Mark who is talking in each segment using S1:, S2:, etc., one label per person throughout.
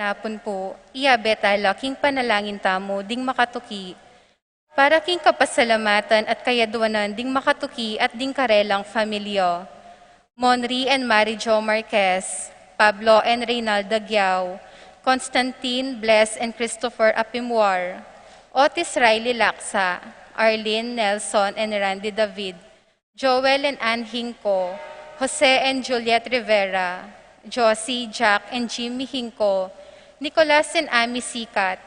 S1: ganapon po, iyabeta laking panalangin tamo, ding makatuki. Para king kapasalamatan at kayadwanan, ding makatuki at ding karelang familyo. Monri and Mary Jo Marquez, Pablo and Reynalda Giao, Constantine, Bless and Christopher Apimwar, Otis Riley Laksa, Arlene Nelson and Randy David, Joel and Ann Hinco, Jose and Juliet Rivera, Josie, Jack and Jimmy Hinco, Nicolas and Amy Sikat,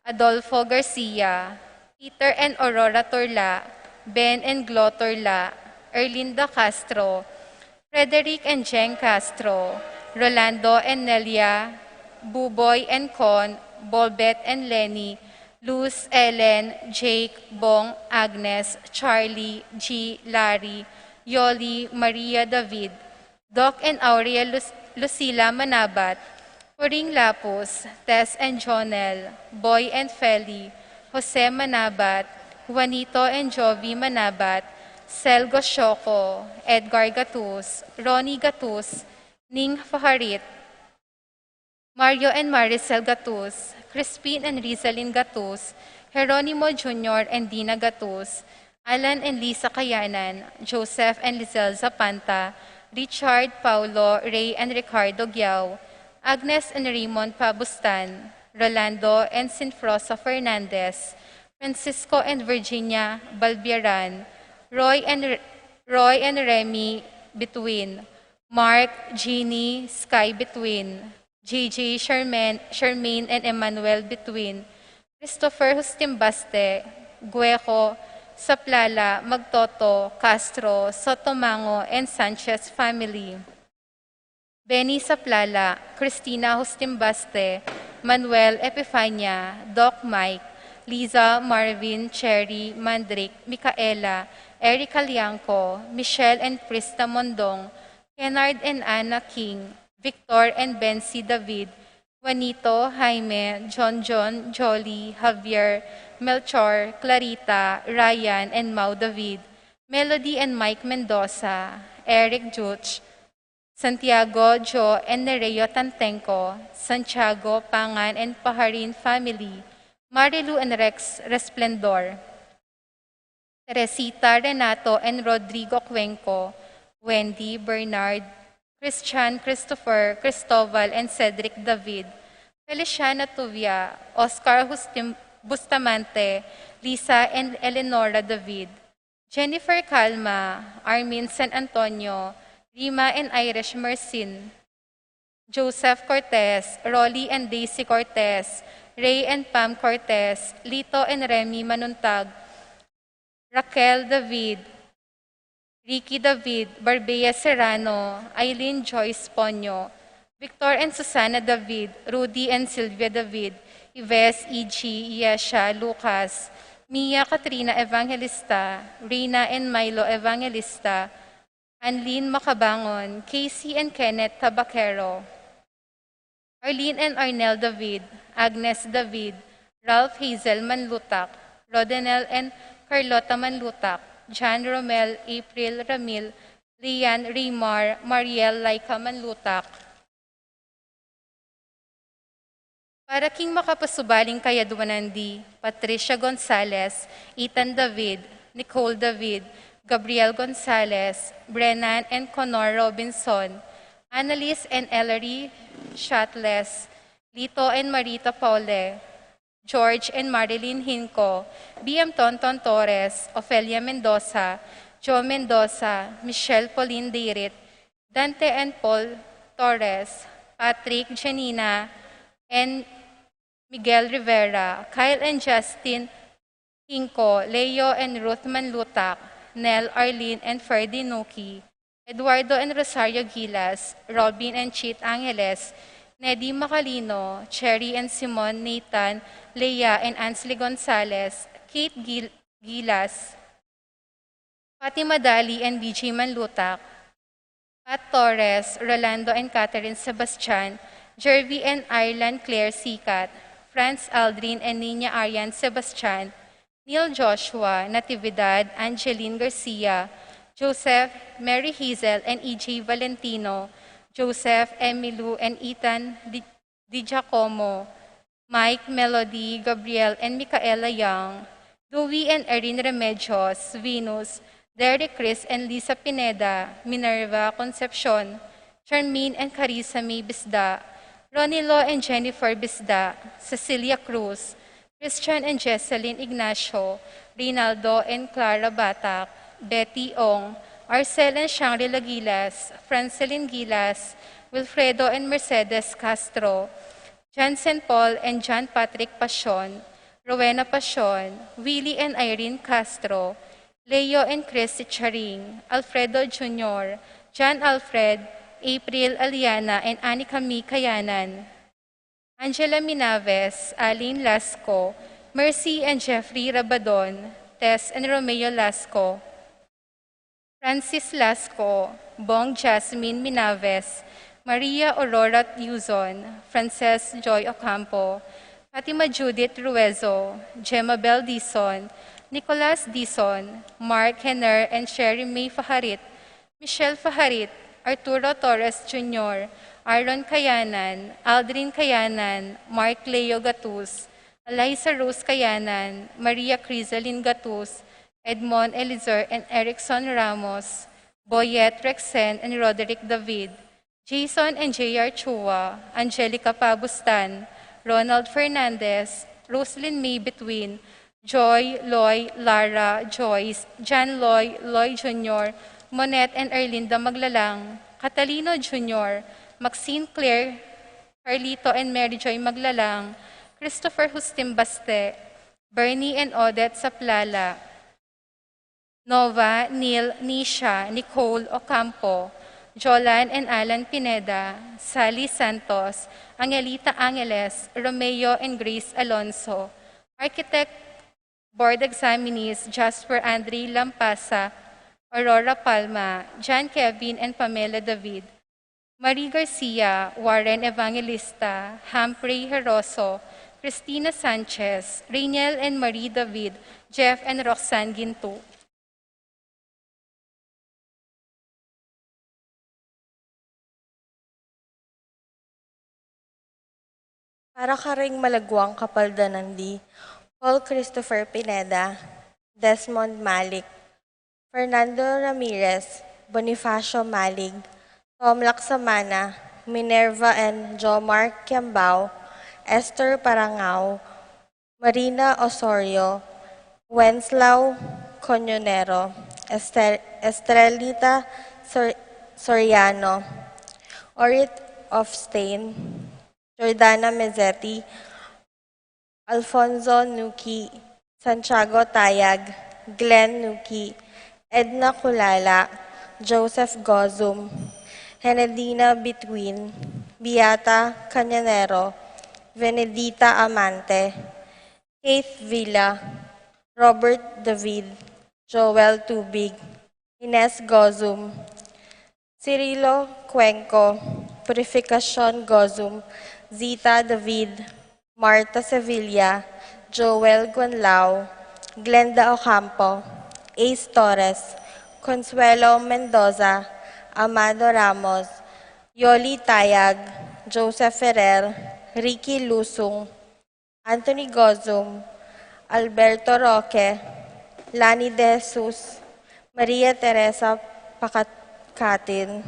S1: Adolfo Garcia, Peter and Aurora Torla, Ben and Glo Torla, Erlinda Castro, Frederick and Jen Castro, Rolando and Nelia, Buboy and Con, Bolbet and Lenny, Luz, Ellen, Jake, Bong, Agnes, Charlie, G, Larry, Yoli, Maria David, Doc and Aurea Lucila Manabat, Puring Lapus, Tess and Jonel, Boy and Feli, Jose Manabat, Juanito and Jovi Manabat, Selgo Shoko, Edgar Gatus, Ronnie Gatus, Ning Faharit, Mario and Maricel Gatus, Crispin and Rizalyn Gatus, Jeronimo Jr. and Dina Gatus, Alan and Lisa Kayanan, Joseph and Lizelle Zapanta, Richard, Paulo, Ray and Ricardo Giao, Agnes and Raymond Pabustan, Rolando and Sinfrosa Fernandez, Francisco and Virginia Balbieran, Roy and Remy Between, Mark, Jeannie, Sky Between, JJ, Charmaine and Emmanuel Between, Christopher Hustimbaste, Guejo, Saplala, Magtoto, Castro, Sotomango, and Sanchez family. Benny Saplala, Christina Hustimbaste, Manuel Epifania, Doc Mike, Liza, Marvin, Cherry, Mandrick, Micaela, Erica Lianco, Michelle and Krista Mondong, Kennard and Anna King, Victor and Bency David, Juanito, Jaime, John, Jolly, Javier, Melchor, Clarita, Ryan, and Mau David, Melody and Mike Mendoza, Eric Juch, Santiago, Joe, and Nereo Tantenco, Santiago, Pangan, and Paharin family, Marilu and Rex Resplendor, Teresita, Renato, and Rodrigo Cuenco, Wendy, Bernard, Christian, Christopher, Cristobal, and Cedric David, Feliciana Tuvia, Oscar Bustamante, Lisa and Eleonora David, Jennifer Calma, Armin San Antonio, Rima and Irish Mercin, Joseph Cortez, Rolly and Daisy Cortez, Ray and Pam Cortez, Lito and Remy Manuntag, Raquel David, Ricky David, Barbea Serrano, Eileen Joyce Ponyo, Victor and Susana David, Rudy and Sylvia David, Ives, E.G., Yesha, Lucas, Mia Katrina Evangelista, Rina and Milo Evangelista, Anlene Macabangon, Casey and Kenneth Tabaquero, Arlene and Arnel David, Agnes David, Ralph Hazel Manlutak, Rodenel and Carlota Manlutak, Jan Romel, April Ramil, Lian Rimar, Mariel Laika Manlutak. Para king makapasubaling kayadwanan di, Patricia Gonzalez, Ethan David, Nicole David, Gabriel Gonzalez, Brennan and Conor Robinson, Annalise and Ellery Shatles, Lito and Marita Paule, George and Marilyn Hinco, B.M. Tonton Torres, Ofelia Mendoza, Joe Mendoza, Michelle Pauline Dirit, Dante and Paul Torres, Patrick, Janina, and Miguel Rivera, Kyle and Justin Hinco, Leo and Ruth Manlutak, Nell, Arlene, and Ferdy Nuki, Eduardo and Rosario Gilas, Robin and Chit Angeles, Neddy Macalino, Cherry and Simon, Nathan, Leia and Ansley Gonzalez, Kate Gilas, Fatima Dali and BJ Manlutak, Pat Torres, Rolando and Catherine Sebastian, Jervy and Ireland Claire Sikat, Franz Aldrin and Nina Arian Sebastian, Neil Joshua, Natividad, Angeline Garcia, Joseph, Mary Hazel and E.J. Valentino, Joseph, Emilu, and Ethan Di Giacomo, Mike, Melody, Gabriel, and Micaela Young, Louie and Erin Remedios, Venus, Derek Chris and Lisa Pineda, Minerva Concepcion, Charmaine and Carissa May Bisda, Ronilo and Jennifer Bisda, Cecilia Cruz, Christian and Jesseline Ignacio, Rinaldo and Clara Batak, Betty Ong, Arcel and Shangri-La Gilas, Francelyn Gilas, Wilfredo and Mercedes Castro, Jansen Paul and John Patrick Pasion, Rowena Pasion, Willie and Irene Castro, Leo and Chris Charing, Alfredo Jr., John Alfred, April Aliana, and Anika Mi Kayanan, Angela Minaves, Aline Lasco, Mercy and Jeffrey Rabadon, Tess and Romeo Lasco, Francis Lasco, Bong Jasmine Minaves, Maria Aurora Yuzon, Frances Joy Ocampo, Fatima Judith Ruezo, Gemma Bel Dison, Nicolas Dison, Mark Henner and Sherry May Faharit, Michelle Faharit, Arturo Torres Jr., Aaron Kayanan, Aldrin Kayanan, Mark Leo Gatus, Eliza Rose Kayanan, Maria Crisaline Gatus, Edmond Elizer and Erickson Ramos, Boyet Rexen and Roderick David, Jason and J.R. Chua, Angelica Pabustan, Ronald Fernandez, Roslyn May Between, Joy, Loy, Lara, Joyce, John Loy, Loy Jr., Monette and Erlinda Maglalang, Catalino Jr., Maxine Claire, Carlito and Mary Joy Maglalang, Christopher Hustim Baste, Bernie and Odette Saplala, Nova, Neil, Nisha, Nicole Ocampo, Jolan and Alan Pineda, Sally Santos, Angelita Angeles, Romeo and Grace Alonso, Architect Board Examinees Jasper Andre Lampasa, Aurora Palma, John Kevin and Pamela David, Marie Garcia, Warren Evangelista, Humphrey Heroso, Cristina Sanchez, Rainiel and Marie David, Jeff and Roxanne Ginto.
S2: Para ka ring malagwang kapaldanandi, Paul Christopher Pineda, Desmond Malik, Fernando Ramirez, Bonifacio Malig, Tom Laksamana, Minerva and Jomar Kiambao, Esther Parangao, Marina Osorio, Wenslao Conyonero, Estrelita Soriano, Orit of Stain, Jordana Mezzetti, Alfonso Nuki, Santiago Tayag, Glenn Nuki, Edna Kulala, Joseph Gozum, Henedina Between, Beata Canyanero, Venedita Amante, Keith Villa, Robert David, Joel Tubig, Ines Gozum, Cirilo Cuenco, Purificacion Gozum, Zita David, Marta Sevilla, Joel Guanlao, Glenda Ocampo, Ace Torres, Consuelo Mendoza, Amado Ramos, Yoli Tayag, Joseph Ferrer, Ricky Lusung, Anthony Gozum, Alberto Roque, Lani De Jesus, Maria Teresa Pakatin,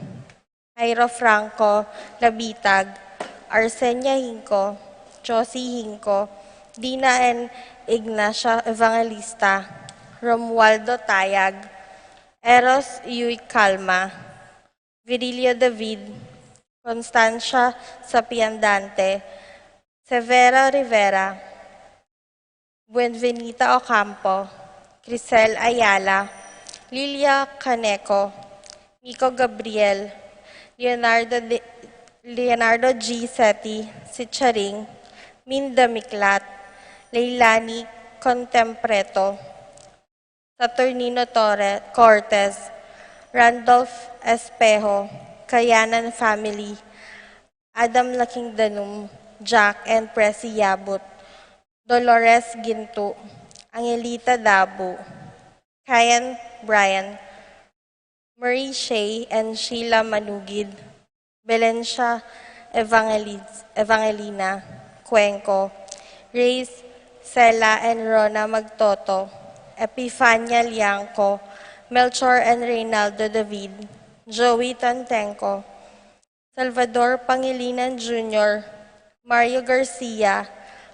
S2: Jairo Franco Labitag, Arsenia Hinco, Josie Hinco, Dina and Ignacia Evangelista, Romualdo Tayag, Eros Yui Calma, Virilio David, Constancia Sapiandante, Severa Rivera, Buenvenita Ocampo, Crisel Ayala, Lilia Caneco, Nico Gabriel, Leonardo G. Seti, Sicharing, Minda Miklat, Leilani Contempreto, Saturnino Cortez, Randolph Espejo, Kayanan Family, Adam Laking Danum, Jack and Presi Yabut, Dolores Ginto, Angelita Dabu, Kyan Brian, Marie Shea and Sheila Manugid, Belencia Evangelina Cuenco, Reyes, Sela and Rona Magtoto, Epifania Liangco, Melchor and Reynaldo David, Joey Tantenco, Salvador Pangilinan Jr., Mario Garcia,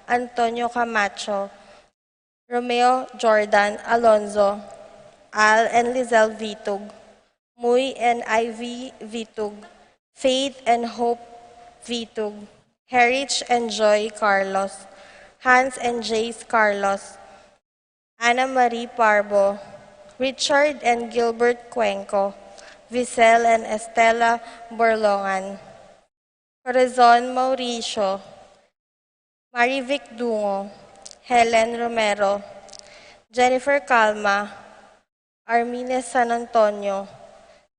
S2: Antonio Camacho, Romeo Jordan Alonzo, Al and Lizelle Vitug, Muy and Ivy Vitug, Faith and Hope Vitug, Herich and Joy Carlos, Hans and Jace Carlos, Ana Marie Parbo, Richard and Gilbert Cuenco, Visel and Estela Borlongan, Corazon Mauricio, Marivic Dungo, Helen Romero, Jennifer Calma, Armines San Antonio,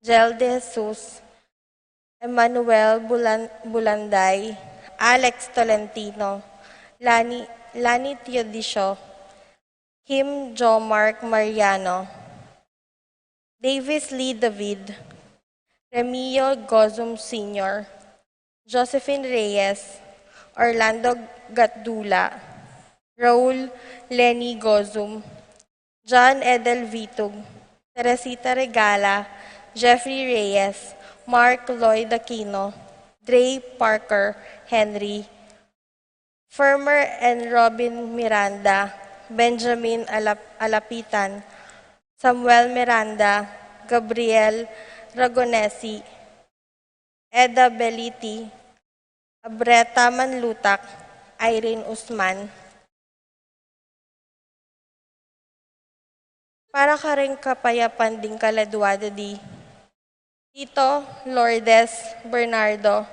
S2: Jel De Jesus, Emmanuel Bulanday, Alex Tolentino, Lani Teodisio, Kim Jomark Mariano, Davis Lee David, Remio Gozum Sr., Josephine Reyes, Orlando Gatdula, Raul Lenny Gozum, John Edel Vitug, Teresita Regala, Jeffrey Reyes, Mark Lloyd Aquino, Dre Parker Henry, Firmer and Robin Miranda, Benjamin Alapitan, Samuel Miranda, Gabriel Ragonesi, Eda Beliti, Abreta Manlutak, Irene Usman. Para ka rin kapayapan ding kaladwado di Tito Lourdes Bernardo,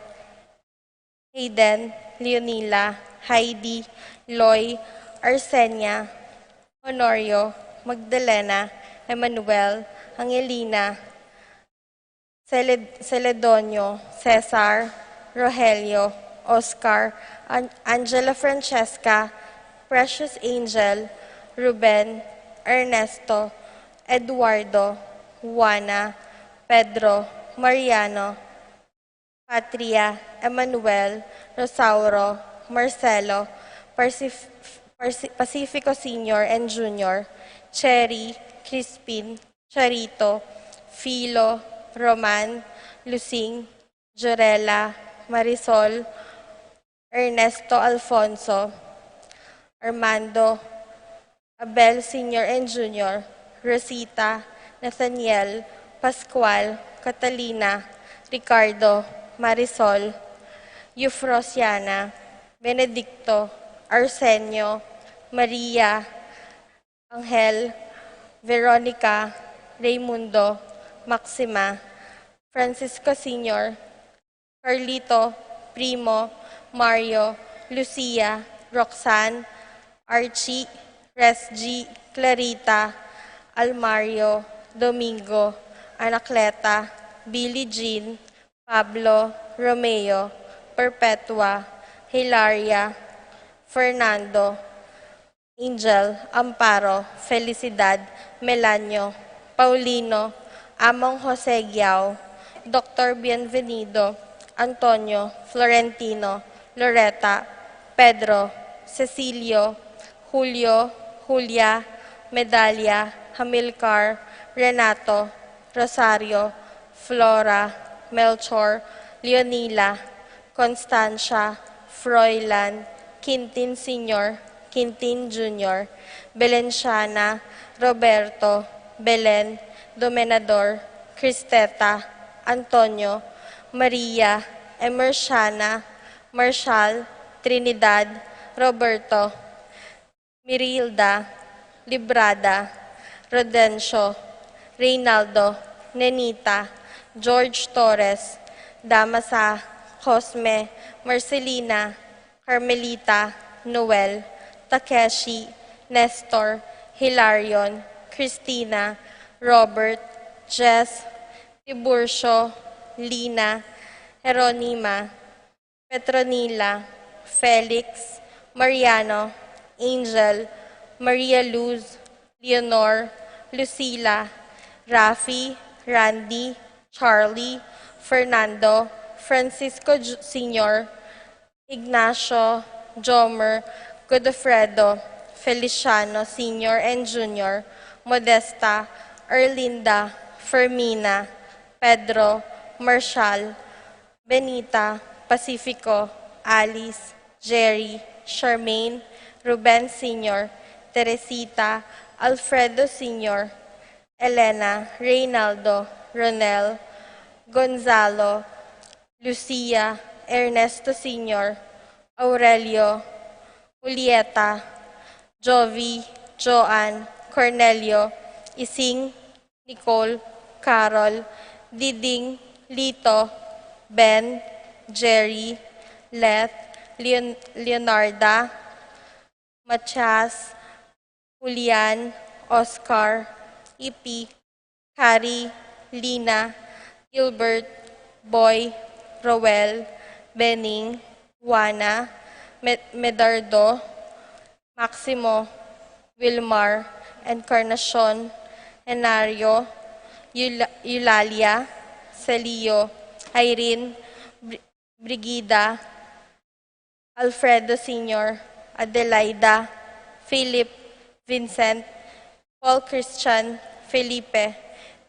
S2: Hayden, Leonila, Heidi, Loy, Arsenia, Honorio, Magdalena, Emmanuel, Angelina, Celedonio, Cesar, Rogelio, Oscar, Angela Francesca, Precious Angel, Ruben, Ernesto, Eduardo, Juana, Pedro, Mariano, Patria, Emmanuel, Rosauro, Marcelo, Pacifico Sr. and Jr., Cherry, Crispin, Charito, Filo, Roman, Lucing, Jorela, Marisol, Ernesto Alfonso, Armando, Abel Sr. and Jr., Rosita, Nathaniel, Pascual, Catalina, Ricardo, Marisol, Eufrosiana, Benedicto, Arsenio, Maria, Angel, Veronica, Raimundo, Maxima, Francisco Sr., Carlito, Primo, Mario, Lucia, Roxanne, Archie, Resg, Clarita, Almario, Domingo, Anacleta, Billie Jean, Pablo, Romeo, Perpetua, Hilaria, Fernando, Angel, Amparo, Felicidad, Melanio, Paulino, Among Jose Giao, Dr. Bienvenido, Antonio, Florentino, Loretta, Pedro, Cecilio, Julio, Julia, Medalia, Hamilcar, Renato, Rosario, Flora, Melchor, Leonila, Constancia, Froilan, Quintin Sr., Quintin Jr., Belenciana, Roberto, Belen, Domenador, Cristeta, Antonio, Maria, Emerciana, Marshall, Trinidad, Roberto, Mirilda, Librada, Rodencio, Reynaldo, Nenita, George Torres, Damasa, Cosme, Marcelina, Carmelita, Noel, Takeshi, Nestor, Hilarion, Christina, Robert, Jess, Tiburcio, Lina, Jeronima, Petronila, Felix, Mariano, Angel, Maria Luz, Leonor, Lucila, Rafi, Randy, Charlie, Fernando, Francisco Sr., Ignacio, Jomer, Godofredo, Feliciano Sr. and Jr., Modesta, Erlinda, Fermina, Pedro, Marshall, Benita, Pacifico, Alice, Jerry, Charmaine, Ruben Sr., Teresita, Alfredo Sr., Elena, Reynaldo, Ronel, Gonzalo, Lucia, Ernesto Sr., Aurelio, Julieta, Jovi, Joan, Cornelio, Ising, Nicole, Carol, Diding, Lito, Ben, Jerry, Leth, Leonarda, Matias, Julian, Oscar, Ipi, Carrie, Lina, Gilbert, Boy, Roel, Benning, Juana, Medardo, Maximo, Wilmar, Encarnacion, Enario, Eulalia, Celio, Irene, Brigida, Alfredo Sr., Adelaida, Philip, Vincent, Paul Christian, Felipe,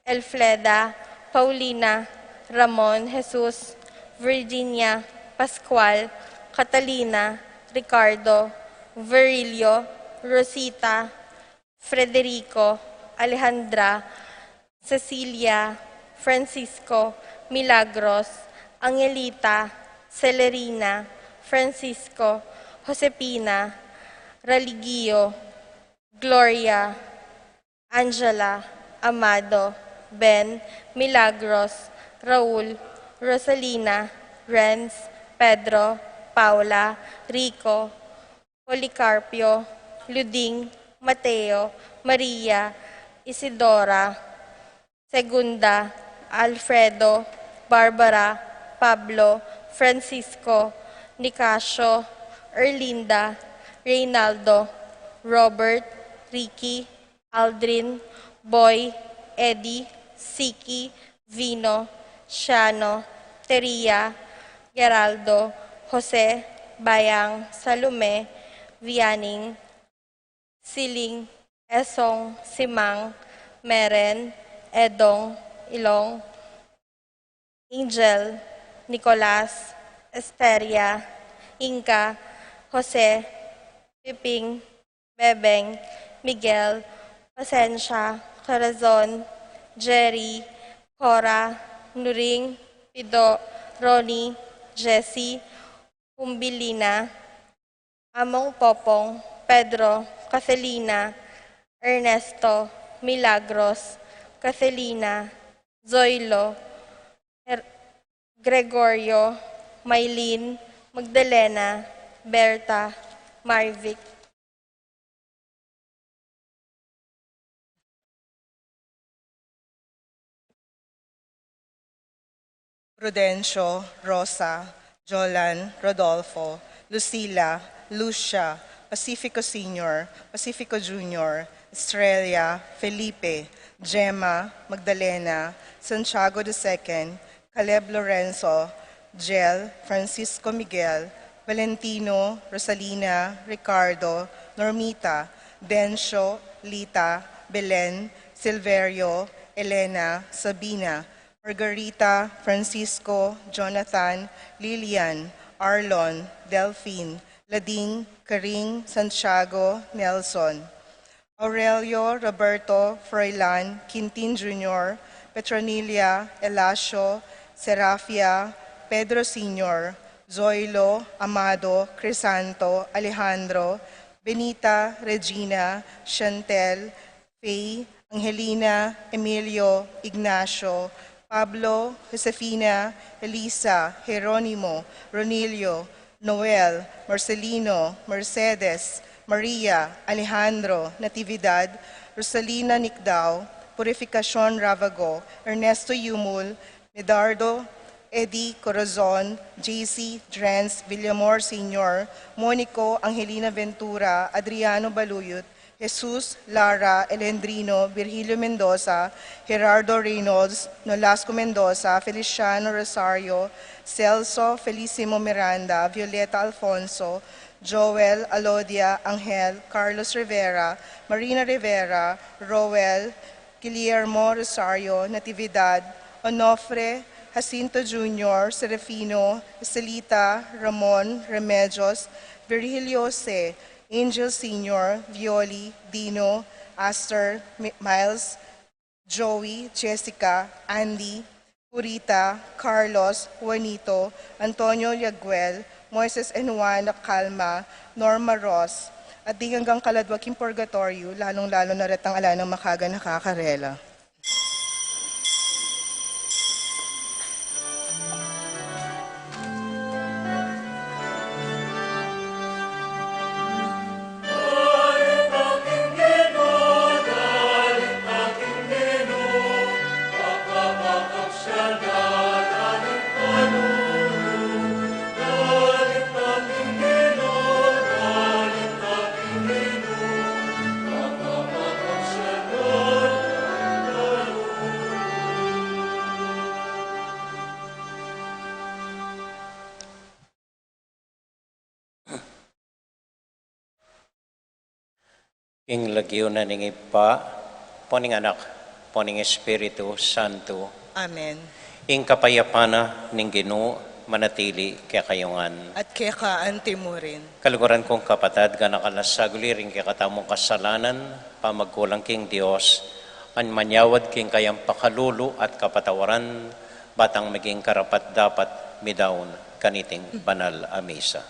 S2: Elfleda, Paulina, Ramon, Jesus, Virginia, Pascual, Catalina, Ricardo, Virilio, Rosita, Federico, Alejandra, Cecilia, Francisco, Milagros, Angelita, Celerina, Francisco, Josepina, Religio, Gloria, Angela, Amado, Ben, Milagros, Raul, Rosalina, Renz, Pedro, Paula, Rico, Policarpio, Luding, Mateo, Maria, Isidora, Segunda, Alfredo, Barbara, Pablo, Francisco, Nicasio, Erlinda, Reynaldo, Robert, Ricky, Aldrin, Boy, Eddie, Siki, Vino, Shano, Teria, Geraldo, Jose, Bayang, Salome, Vianing, Siling, Esong, Simang, Meren, Edong, Ilong, Angel, Nicolas, Esteria, Inca, Jose, Piping, Bebeng, Miguel, Pasensya, Corazon, Jerry, Cora, Nuring, Pido, Ronnie, Jessie, Humbilina, Among Popong, Pedro, Caselina, Ernesto, Milagros, Caselina, Zoilo, Gregorio, Maylene, Magdalena, Berta, Marvic.
S3: Prudencio, Rosa, Jolan, Rodolfo, Lucila, Lucia, Pacifico Sr., Pacifico Jr., Estrella, Felipe, Gemma, Magdalena, Santiago II, Caleb Lorenzo, Jel, Francisco Miguel, Valentino, Rosalina, Ricardo, Normita, Dencio, Lita, Belen, Silverio, Elena, Sabina, Margarita, Francisco, Jonathan, Lilian, Arlon, Delphine, Lading, Karing, Santiago, Nelson, Aurelio, Roberto, Froilan, Quintin Jr., Petronilla, Elasio, Serafia, Pedro Sr., Zoilo, Amado, Crisanto, Alejandro, Benita, Regina, Chantel, Faye, Angelina, Emilio, Ignacio, Pablo, Josefina, Elisa, Jeronimo, Ronilio, Noel, Marcelino, Mercedes, Maria, Alejandro, Natividad, Rosalina Nicdao, Purificacion Ravago, Ernesto Yumul, Medardo, Eddie Corazon, JC Drens Villamor Sr., Monico Angelina Ventura, Adriano Baluyot, Jesus, Lara, Elendrino, Virgilio Mendoza, Gerardo Reynolds, Nolasco Mendoza, Feliciano Rosario, Celso Felicimo Miranda, Violeta Alfonso, Joel, Alodia, Angel, Carlos Rivera, Marina Rivera, Roel, Guillermo Rosario, Natividad, Onofre, Jacinto Jr., Serafino, Estelita, Ramon, Remedios, Virgilio C., Angel Sr., Violi, Dino, Aster, Miles, Joey, Jessica, Andy, Purita, Carlos, Juanito, Antonio Yaguel, Moises and Juan Calma, Norma Ross, at di hanggang kaladwaking purgatorio, lalong-lalo na retang ala ng makaga nakakarela.
S4: Ing lagyo na ning ipa, poning anak, poning Espiritu Santo,
S3: Amen.
S4: ing kapayapana ning Ginoo manatili kaya kayungan.
S3: At kaya kaanti mo rin.
S4: Kaluguran kong kapatad, ga nakalasaguli ring kaya katamong kasalanan, pamagkulang king Dios, an manyawad king kayang pakalulu at kapatawaran, batang maging karapat dapat midaon kaniting banal a misa.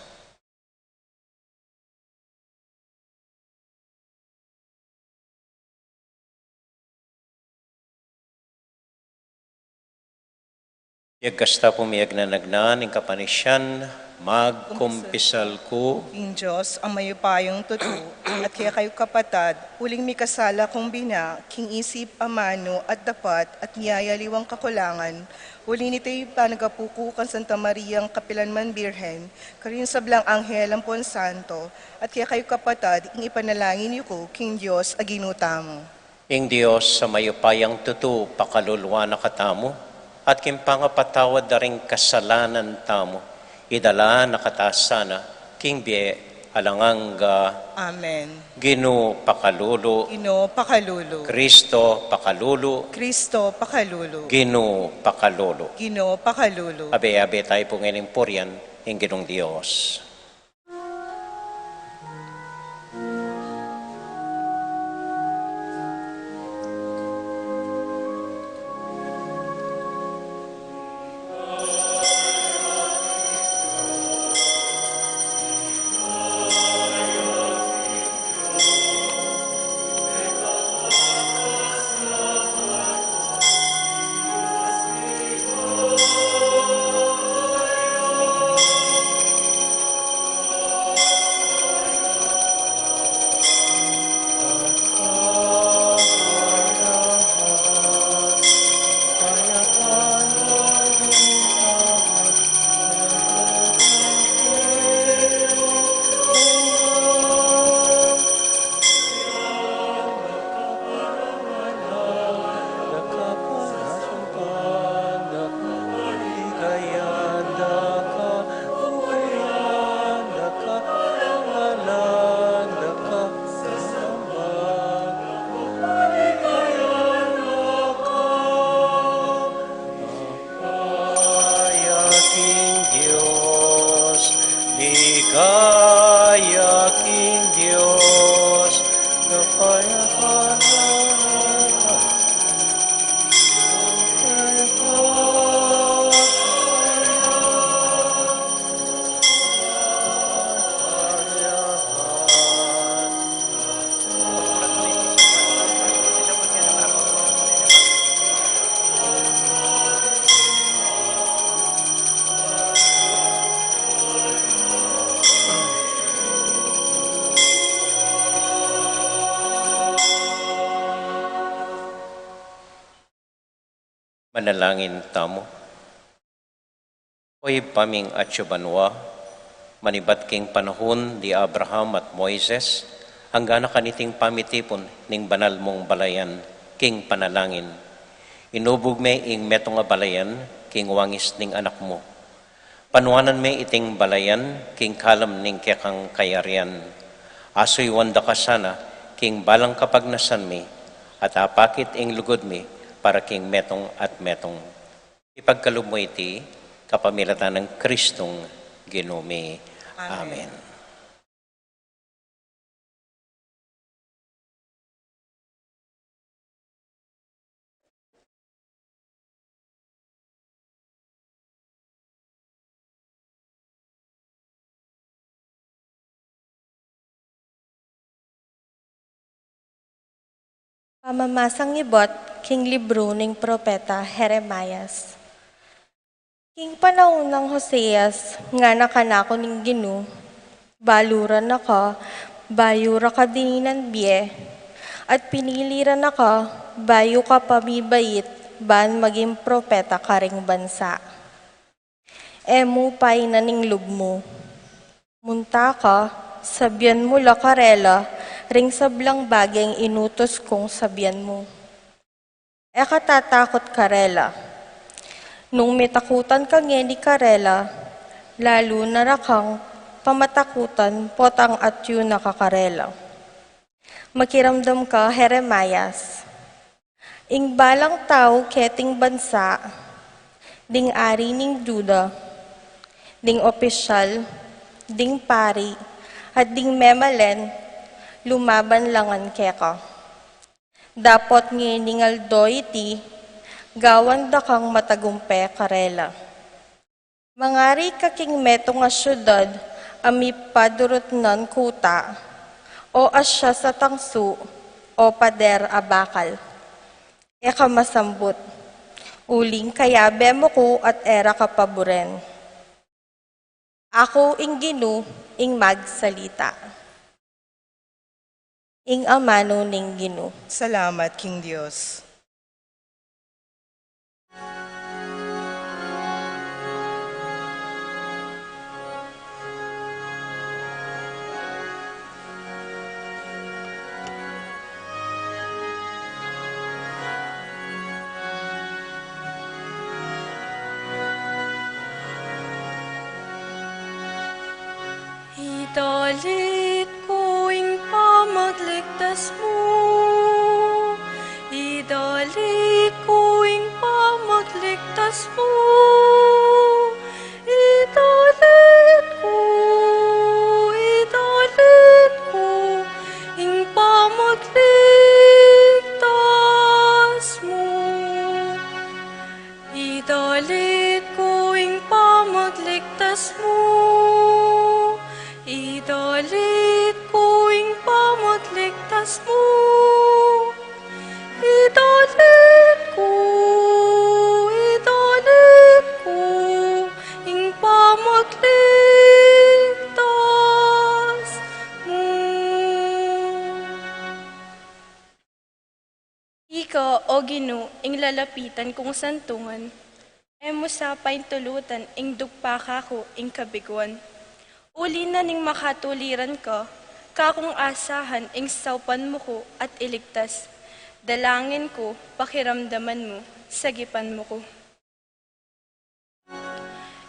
S4: Yagkasta pumiyag na nagnan, ing kapanisyan, magkumpisal ko,
S3: King Diyos, ang mayupayong totoo, at kaya kayo kapatad, uling may kasala kong bina, king isip, amano, at dapat, at niyayaliwang kakulangan, uli nito'y panagapukukan Santa Mariang Kapilanman Birhen, karin sa blang anghel ang Santo, at kaya kayo kapatad, ing ipanalangin niyo ko, King Diyos, aginuta mo.
S4: ing Diyos sa mayupayang tutu pakaluluwa na katamo, at kimpangapatawad na rin kasalanan tamo, idala nakatasana, king bie alanganga,
S3: Amen.
S4: Ginoo pakalulu,
S3: Ino, pakalulu.
S4: Kristo pakalulu,
S3: Kristo, pakalulu.
S4: Ginoo pakalulu.
S3: Gino, pakalulu.
S4: Abe-abe tayo po ngayon purian, ing Ginong Diyos. Manalangin tamo. Oy paming atsubanwa, manibat king panahon di Abraham at Moises, Hanggana kaniting pamitipon ning banal mong balayan, king panalangin. Inubog me ing metong nga balayan, king wangis ning anak mo. Panuanan me iting balayan, king kalam ning kekang kayarian. Asoy wanda ka sana, king balang kapagnasan me, at apakit ing lugod me, para king metong at metong. Ipagkaloob mo iti, kapamilatan ng Kristong Ginoo. Amen.
S2: Pamamasang ibot, king libro ning propeta Jeremias. King panahon ng Hoseas, nga nakanako ning Ginoo, baluran ako, bayura ka dininan biye, at piniliran ako, bayo ka pamibait, ban maging propeta karing bansa. Emu pay na ning lugmo. Munta ka, sabyan mo lakarela, ring sablang bagay inutos kong sabyan mo. E katatakot karela. Nung mitakutan ka ni karela, lalo na rakang pamatakutan potang at yun nakakarela. Makiramdam ka, Jeremias. Ing balang tao keting bansa, ding ari ning Juda, ding opisyal, ding pari, at ding memalen, lumaban langan keka. Dapot nginingal do iti, gawan da kang matagumpe karela. Mangari kaking meto nga syudad, ami padurot nan kuta, o asya sa tangsu, o pader abakal. Eka masambut, uling kayabe mo ko at era kapaboren. Ako ing Ginoo, ing magsalita. Ing amano ning Ginoo.
S3: Salamat, King Diyos.
S2: Idalit ko ing pamagligtas mo. Idalit ko ing pamagligtas mo. Idalit ko ing pamagligtas mo. Idalit ko ing pamagligtas mo. Idalit ko ing pamagligtas mo. Idalit ko ing pamagligtas mo.
S5: Ika, o Ginoo, ing lalapitan kong santungan, emo sapay tulutan ing dugpa kako ing kabiguan. Uli na ning makatuliran ka, kakong asahan ing saupan mo ko at iligtas. Dalangin ko, pakiramdaman mo, sagipan mo ko.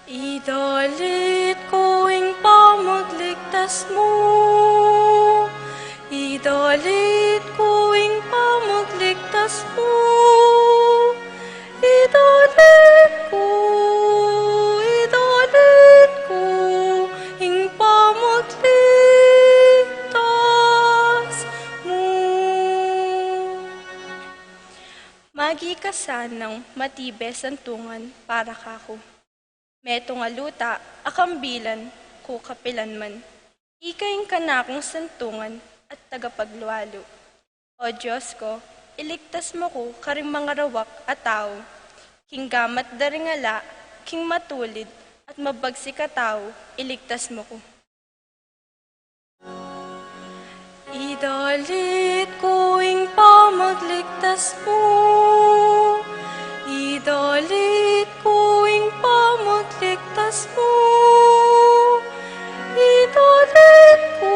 S2: Idalit ko ing pamagligtas mo. Idalit ko ing pamagligtas mo. Idalit ko ing pamagligtas mo.
S5: Magi ka sanang matibe santungan para kako. Meto nga luta, akambilan, ko kapilan man. Ikaing kanakong santungan at tagapagluwalo. O Diyos ko, iligtas mo ko karing mga rawak at tao. King gamat daringala, king matulid, at mabagsi ka tao, iligtas mo ko.
S2: Idalit ko ing pamagligtas mo. Idalit ko ing pamagligtas mo. Idalit ko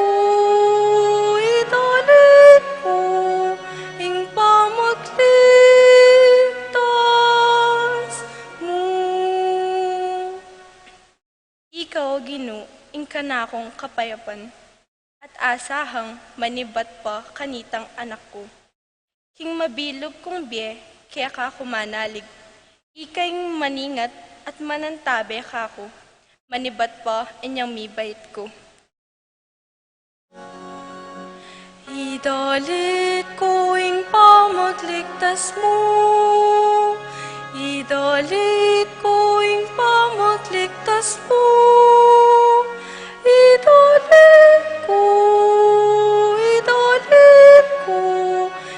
S5: kanakong kapayapan, at asahang manibat pa kanitang anak ko. King mabilog kong biye, kaya ka kumanalig. Ikay maningat at manantabe kako, manibat pa inyang mibait ko.
S2: Idalit ko ing pamagligtas mo, idalit ko ing pamagligtas mo, idalit ko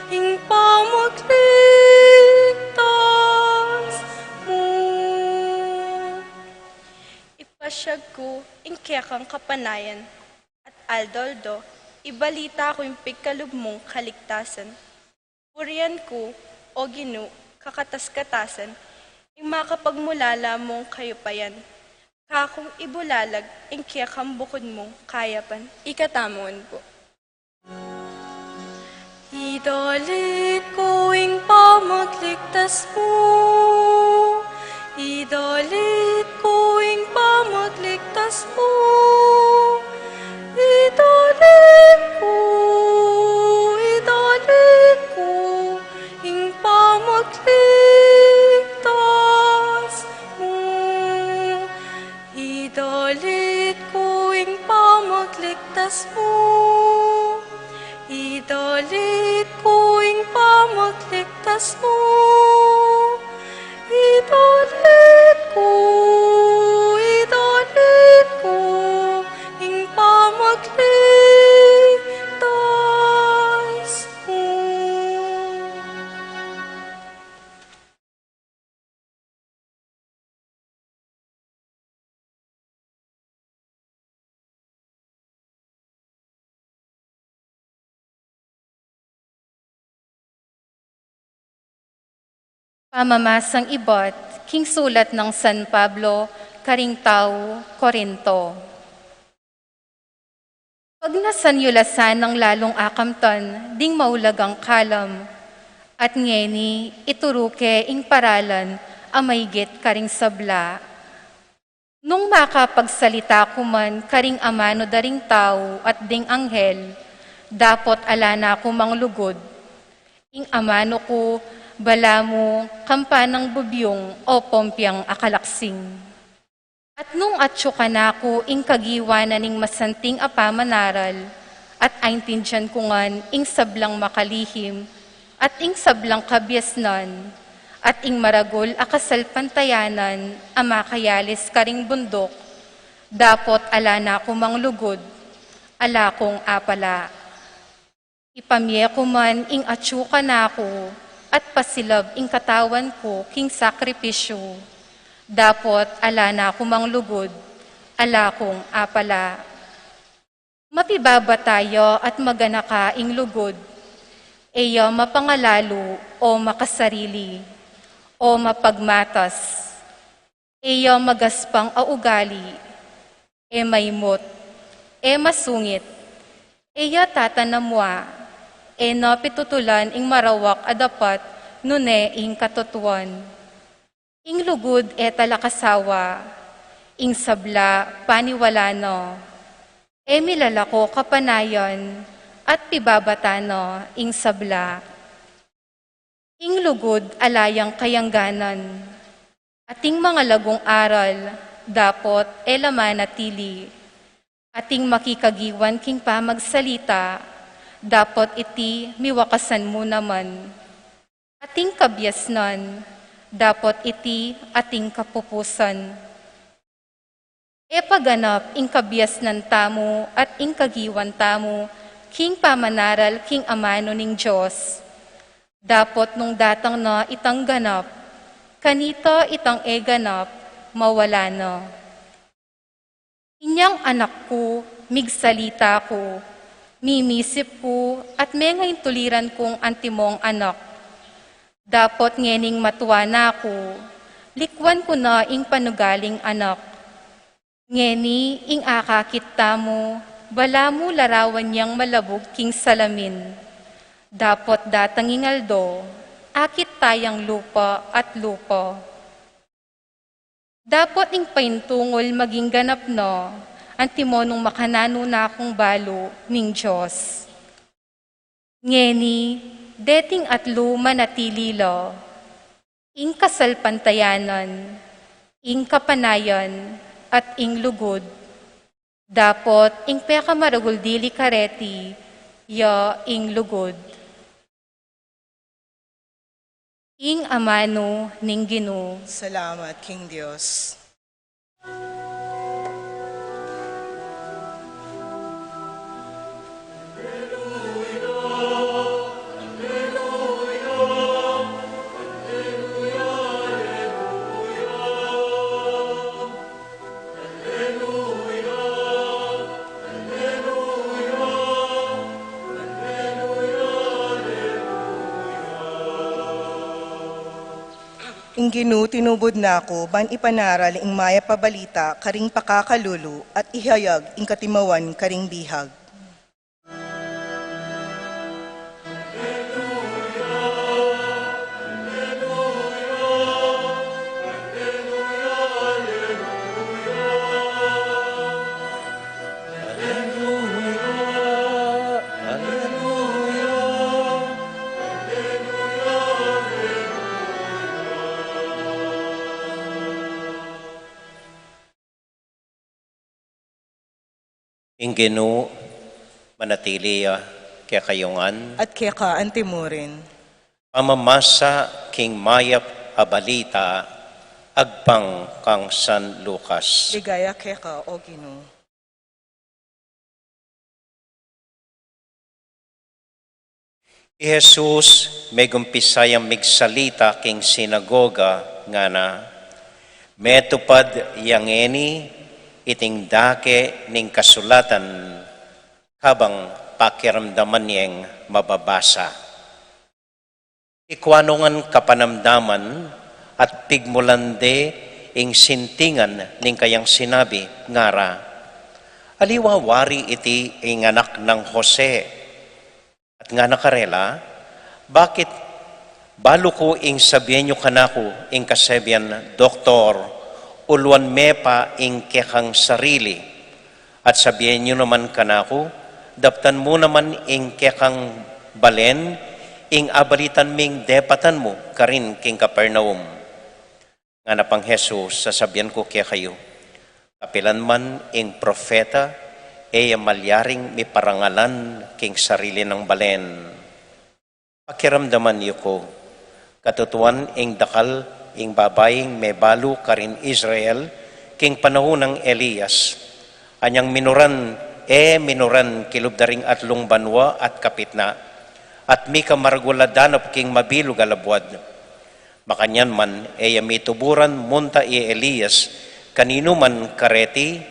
S2: ing pamagligtas mo.
S5: Ipasyag ko ing kayakang kapanayan, at aldoldo, ibalita ko yung pigkalubmong kaligtasan. Purian ko, o Ginu, kakatas-katasan, ing makapagmulala mong kayupayan. Kakong ibulalag, ing kiyakang bukod mong kayapan. Ikatamon po.
S2: Idalit ko ing pamagligtas mo, idalit ko ing pamagligtas mo, idalit ko ing pamagligtas mo, idalit ko ing pamagligtas mo, idalit ko ing pamagligtas mo, idalit ko ing pamagligtas mo.
S1: Pamamasang ibot, king sulat ng San Pablo, Karingtao, Corinto. Pag nasanyulasan ng lalong akamtan, ding maulagang kalam, at ngeni ituruke ing paralan, amaygit karing sabla. Nung makapagsalita ko man, karing amano daring tao at ding anghel, dapot alana ko manglugod. Ing amano ko, bala mo, kampanang bubyong o pompyang akalaksing. At nung atyo ka na ko, ing kagiwanan ning masanting apamanaral, at aintindyan ko ngan, ing sablang makalihim, at ing sablang kabyasnan, at ing maragol akasalpantayanan, amakayalis karing bundok, dapot ala na ko manglugod, ala kong apala. Ipamye ko man, ing atyo ka na ko, at pasilab ing katawan ko king sakripisyo. Dapot ala na kumang lugod, ala kong apala. Mapibaba tayo at maganaka ing lugod, eyo mapangalalo o makasarili, o mapagmatas, eyo magaspang augali, e maymot, e masungit, eyo tatanamwa, e no pitutulan ing marawak adapat nune ing katutuan. Ing lugod e talakasawa, ing sabla paniwalano, e milalako kapanayon at pibabatano ing sabla. Ing lugod alayang kayangganan, ating mga lagong aral dapot e lamanatili, ating makikagiwan king pamagsalita, dapot iti miwakasan mo naman. Ating kabyasnan, dapot iti ating kapupusan. E paganap ing kabyasnan tamo at ing kagiwan tamo, king pamanaral king amano ning Diyos. Dapot nung datang na itang ganap, kanito itang ganap, mawala na. Inyang anak ko, migsalita ko, mimisip ko at may ngayon tuliran kong antimong anak. Dapot ngening matuwa na ako, likwan ko na ing panugaling anak. Ngeni ing akakit mo, bala mo larawan niyang malabog king salamin. Dapot datang ingaldo, akit tayang lupa at lupa. Dapot ing paintungol maging ganap no, antimonong makanano na akong balo ning Diyos. Ngeni, deting atlo manatililo, ing kasalpantayanan, ing kapanayan, at ing lugod, dapot ing peka maragul dili kareti, ya ing lugod. Ing amano ning Ginoo.
S3: Salamat, King Diyos. Ing Ginoo tinubod nako, ban ipanaral ing maya pabalita, karing pakakalulu, at ihayag ing katimawan karing bihag.
S4: Ing Ginoo, manatili kaya kayungan,
S3: At kaya ka antimurin.
S4: pamamasa king mayap abalita, agpang kang San Lucas.
S3: Ligaya kaya ka, O Ginoo.
S4: Jesus, may gumpisayang migsalita king sinagoga nga na, metupad yangeni iting dake ning kasulatan habang pakiramdaman niyang mababasa. Ikwanongan kapanamdaman at pigmulande ing sintingan ning kayang sinabi ngara, aliwawari iti ing anak ng Jose. At nga nakarela, bakit balo ko ing sabihin nyo kanako ing kasabihan, Doktor, ulwan me pa ing kekang sarili. At sabihin nyo naman kanako, daptan mo naman ing kekang balen, ing abalitan ming depatan mo, karin king Kapernaum. Nga na pang Jesus, sasabihan ko kaya kayo, kapilan man ing profeta, malyaring may parangalan king sarili ng balen. Pakiramdaman niyo ko, katutuan ing dakal ing babaying may balo karin Israel, king panahon ng Elias. Anyang minuran kilubdaring atlong banwa at kapitna, at mi kamarguladanap king mabilog alabwad. Makanyan man, mituburan munta Elias, kanino man kareti,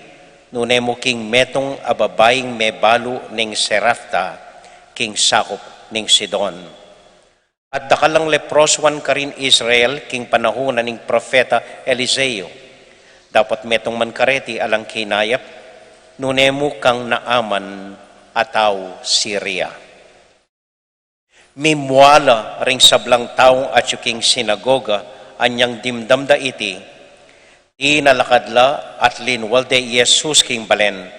S4: nune mo king metong ababaying may balo ning Serafta, king sakop ning Sidon. At dakalang leproswan karin Israel, king panahon ning profeta Eliseo. Dapat metong man kareti alang kinayap, nune mo kang naaman ataw Syria. Mimwala ring sablang taong at yung king sinagoga, anyang dimdamda iti, inalakadla at linwalde Jesus king balen,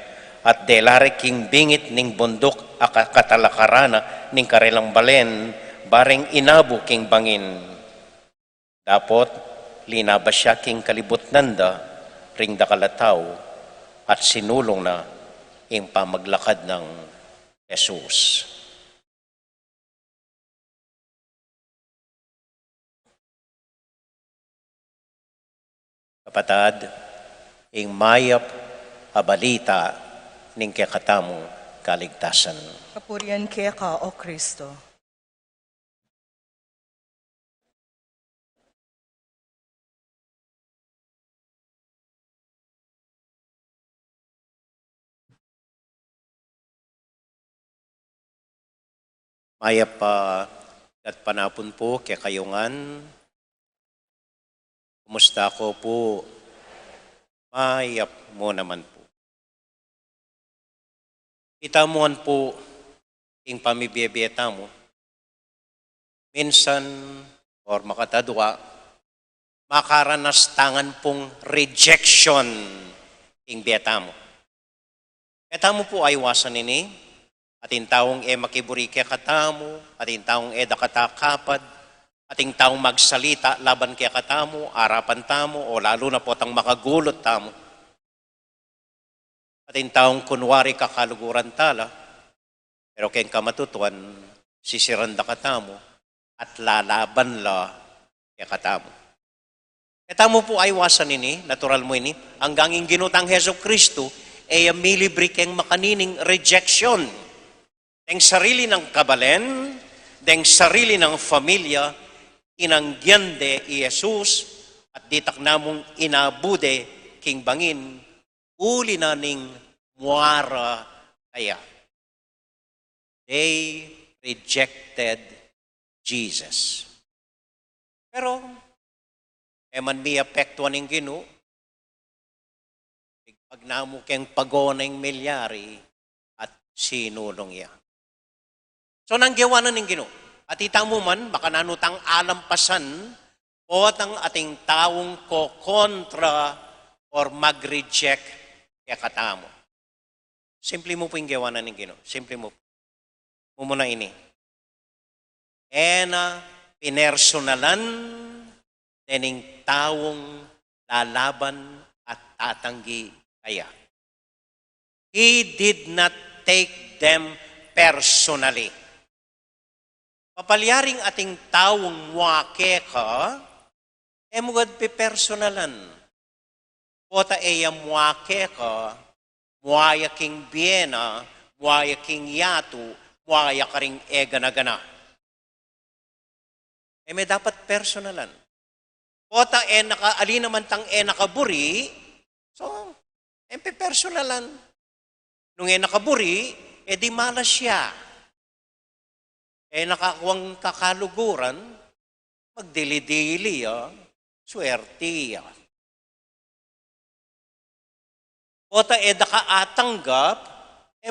S4: at delare king bingit ning bundok akatalakarana ning karelang balen, bareng inabo king bangin. Dapot, linaba siya king kalibot nanda, ring dakalataw, at sinulong na ing pamaglakad ng Jesus. Kapatad, ing mayap abalita ning kakatamong kaligtasan.
S3: Kapurian kaya ka, O Kristo.
S4: Mayap at panapon po kaya kayungan. Kumusta ko po? Mayap mo naman po. Itamuhan po ing pamibiyebiyeta mo. Minsan, or makatadwa, makaranas tangan pong rejection ing biyeta mo. Kaya po ay wasan nini, ating taong makiburi kaya katamo, ating taong dakatakapad, ating taong magsalita laban kaya katamo, arapan tamo, o lalo na po tang makagulot tamo. Ating taong kunwari kakaluguran tala, pero kayong kamatutuan, sisiranda katamo, at lalaban la kaya katamo. Kaya po ay wasan nini, natural mo ini, hanggang yung ginutang Heso Kristo, milibri keng makanining rejection. Deng sarili ng kabalen, deng sarili ng familia, inanggyande i Jesus, at ditak namong inabude king bangin, uli na ning muara kaya. They rejected Jesus. Pero, eman mi apektuan ng Ginoo, pag namukeng pagoneng milyari at sinulong iya. So nanggawanan ng Ginoo. At itang mo man, baka nanutang alampasan o ang ating taong ko-kontra or mag-reject kaya katamo. Simple mo po yung gawanan ng Ginoo. Simple mo. Mumuna ini. Pinersonalan dening taong lalaban at tatanggi kaya. He did not take them personally. Papalyaring ating taong muake ka, mugad pi personalan. Kota muake ka, muaya king biena, muaya king yatu, muaya ka ring gana-gana. May dapat personalan. Kota alin naman tang nakaburi, so, personalan. Nung nakaburi, di malas siya. Nakakuwang kakaluguran, magdili-dili, swerte. Kota nakaatanggap,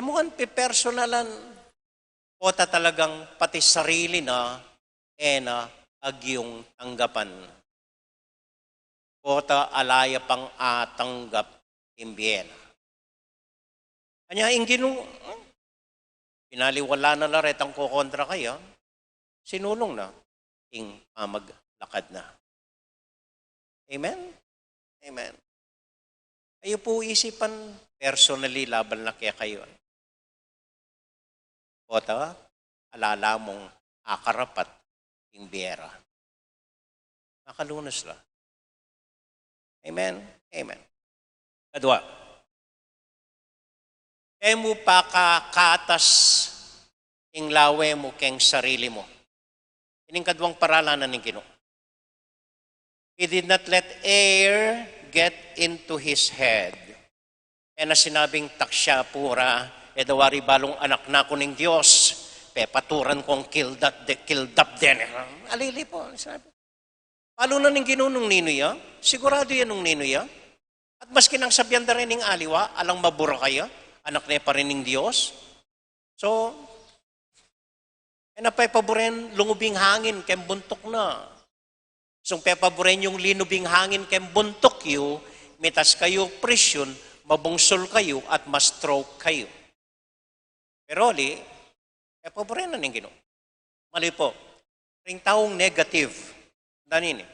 S4: mukhang personalan. Kota talagang pati sarili na, agyong tanggapan. Kota alaya pang atanggap imbiena. Kanya ang Ginoo, pinaliwala na laret ang kukontra kaya, sinulong na, maglakad na. Amen? Amen. Kayo po isipan, personally laban na kaya kayo. Kota, alala mong akarapat imbiera. Nakalunas la. Amen? Amen. Kadwa, mo pa kakatas ing lawe mo keng sarili mo. Ining kadwang paralanan ng Ginoo. He did not let air get into his head. Na sinabing taksya pura, dawari balong anak na ko ng Diyos, paturan kong kildap din. Alili po, sabi. Palo na ng Ginoo nung ninoy, sigurado yan nung ninoy. At maski nang sabyan na rin ng aliwa, alang mabura kayo, anak na pa rin ng Diyos. So, napapaboren lungubing hangin, kem buntok na. So, papaboren yung linubing hangin, kem buntok yu, mitas kayo presyon, mabungsol kayo, at ma-stroke kayo. Pero, papaboren na ng Ginoo. Mali po, ring taong negative, danini,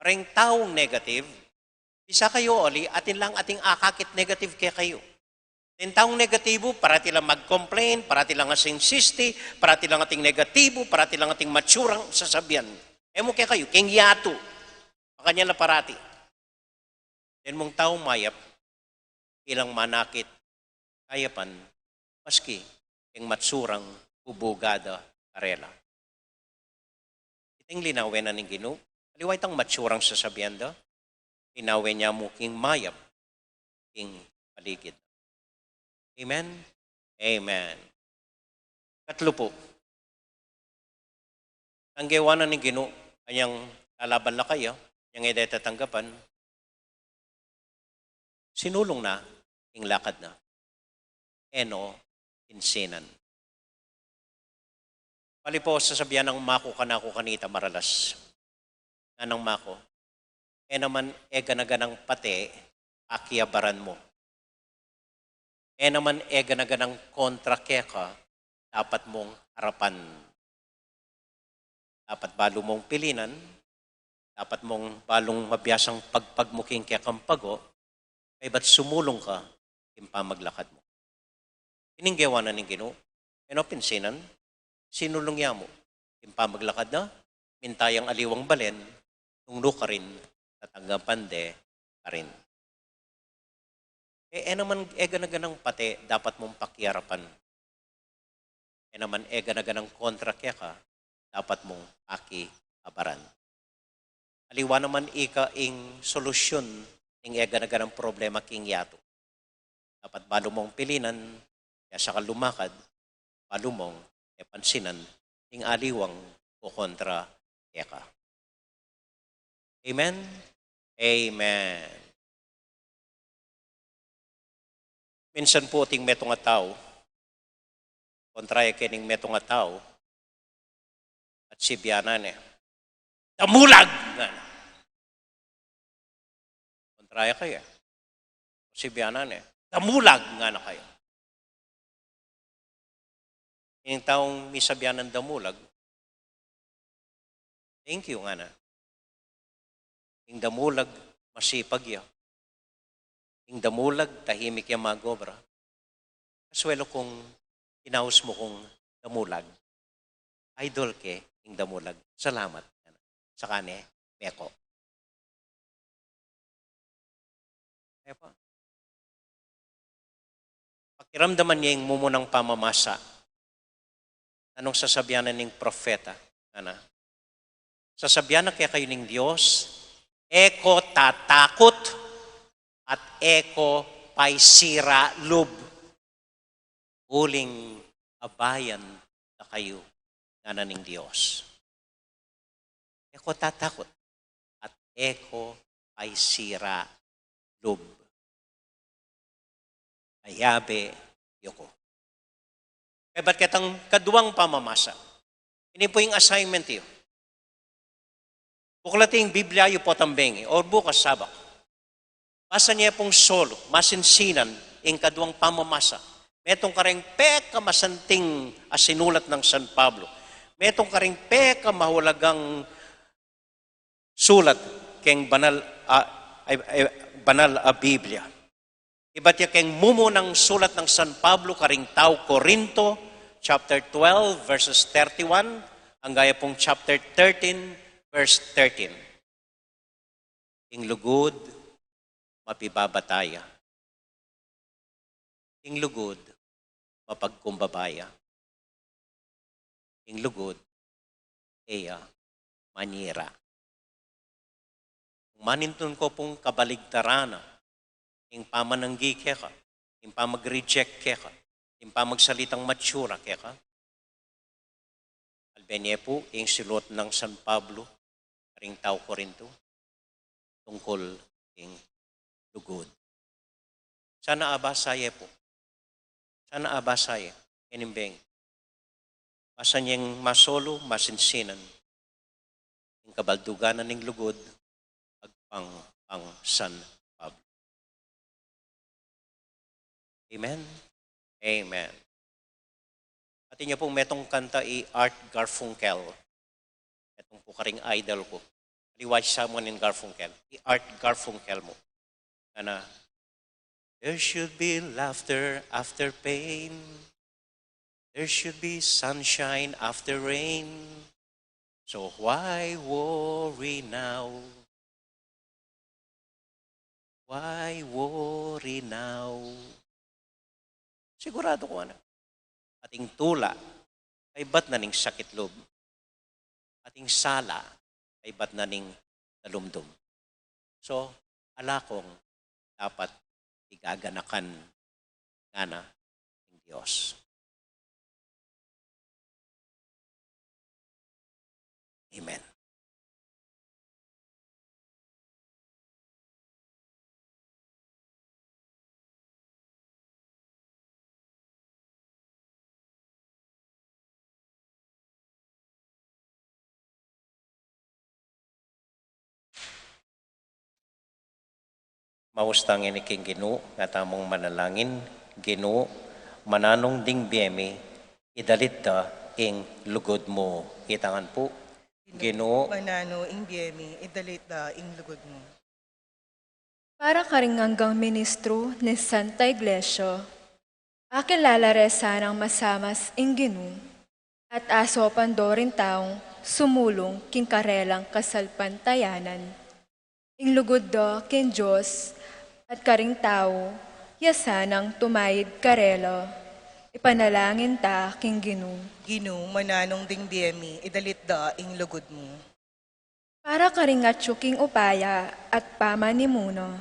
S4: ring taong negative, isa kayo, atin lang ating akakit negative kaya kayo. Yung taong negatibo, parati lang mag-complain, parati lang asing sisti, parati lang ating negatibo, parati lang ating matsurang sasabihan. Mo kaya kayo, king yato, makanya na parati. Then mong taong mayap, ilang manakit, kayapan, maski, king matsurang ubugada karela. Iting linawin na ng Ginoo, aliway tang matsurang sasabihan da, linawin niya mo king mayap, king paligid. Amen? Amen. Katlo po. Ang gawanan ng Ginoo, kanyang lalaban na kayo, yung tatanggapin, sinulong na, yung lakad na. Insinan. Pali po, sasabihan ng mako kanako kanita maralas. Nanang mako, naman, ganaganang pate, akiyabaran mo. naman ganaganang kontra keka, dapat mong harapan. Dapat balo mong pilinan, dapat mong balong mabiyasang pagpagmuking kekang pago, ay ba't sumulong ka, impa maglakad mo. Ininggawa na ng Ginoo. Pinsinan, sinulong ya mo. Impa maglakad na, mintayang aliwang balen, tunglo ka rin, tatanggapan de ka rin. Naman ganaganang pati, dapat mong pakiarapan. Naman ganaganang kontra kaya ka, dapat mong aki-abaran. Aliwa naman ing solusyon ng ganaganang problema king yato. Dapat balo mong pilinan, kaya sa kalumakad, balo mong pansinan, ng aliwang o kontra kaya ka. Amen? Amen. Minsan po ting metong nga tao, kontraya kining metong nga tao, at sibyanan damulag! Kontraya kayo. Sibyanan damulag nga na kayo. Yung taong misabyanan damulag, thank you nga na. Yung damulag, masipag ya. Yung damulag, tahimik yung magobra. Kaswelo kung inaus mo kong damulag. Idol ke, yung damulag. Salamat. Sa kane, meko. Kaya pa. Pakiramdaman niya yung mumunang pamamasa. Anong sasabyanan ng propeta? Sasabyanan kaya kayo ng Diyos, eko tatakot, at eko paisira lub. Uling abayan na kayo nga ng Diyos. Eko tatakot at eko paisira lub. Ayabe yoko. Kaya ba't kitang kaduwang pamamasa? Ini po yung assignment yun. Buklating Biblia yu po tambeng o bukas sabak. Basa niya pong solo, masinsinan, ing kaduang pamamasa. Metong kareng peka masanting asinulat ng San Pablo. Metong kareng peka mahulagang sulat keng banal a Biblia. Iba't ya keng mumo ng sulat ng San Pablo karing tao Corinto, chapter 12, verses 31, ang gaya pong chapter 13, verse 13. Ing lugod, mapibabataya. Ing lugod, mapagkumbabaya. Ing lugod, eya, manira. Kung manintun ko pong kabaligtarana, ing pamananggi keka, ing pamag-reject keka, ing pamagsalitang matsura keka, albenye po, ing silot ng San Pablo, ring tao Corinto, tungkol ing lugod. Sana abasaye po. Sana abasaye. Inimbeng. Basa niyang masolo, masinsinan. Yung kabalduganan ng lugod, agpang San Pablo. Amen? Amen. At inyo pong metong kanta Art Garfunkel. Itong po karing idol ko. Liwatch someone in Garfunkel. Art Garfunkel mo. There should be laughter after pain. There should be sunshine after rain. So why worry now? Why worry now? Sigurado ko ating tula ay ba't na ning sakit loob? Ating sala ay ba't na ning nalumdum? So, ala kong dapat igaganakan nga ng Diyos. Amen. Maustang iniking Ginoo nga tamong manalangin Ginoo, mananong ding biyemi, idalit da ing lugod mo. Itangan po. Ginoo,
S3: Manano ing biyemi, idalit da ing lugod mo.
S2: Para ka rin hanggang ministro ni Santa Iglesia, akin lalaresa ng masamas ing Ginoo, at asopan do rin taong sumulong king karelang kasalpantayanan. Ing lugod do kin Diyos at karing tao, yasanang tumayid karelo, ipanalangin ta king Ginoo.
S3: Ginoo, mananong ding biyemi, idalit da ing lugod mo.
S2: Para ka rin atsuking upaya at pamanimuno,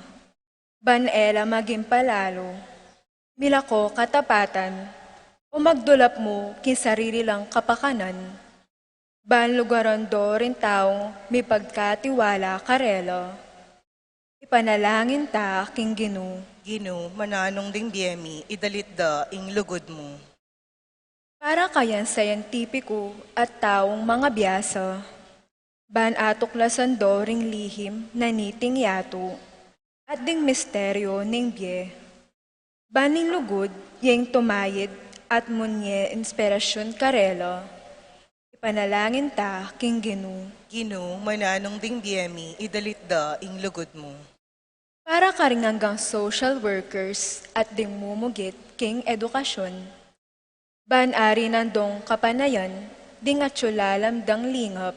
S2: banela maging palalo, milako katapatan, o magdulap mo kin sarili lang kapakanan, ban lugaran do rin taong may pagkatiwala karelo, ipanalangin ta king Ginoo.
S3: Ginoo, mananong ding biyemi, idalit da ing lugod mo.
S2: Para kayan sayantipiko at taong mga biyasa, ban atuklasan do ring lihim na niting yato, at ding misteryo ning bye. Baning lugod, yung tumayid at munye inspirasyon karelo, ipanalangin ta king Ginoo.
S3: Ginoo, mananong ding biyemi, idalit da ing lugod mo.
S2: Para ka rin hanggang social workers at ding mumugit king edukasyon, ban ari nandong kapanayan, ding atsulalam dang lingap,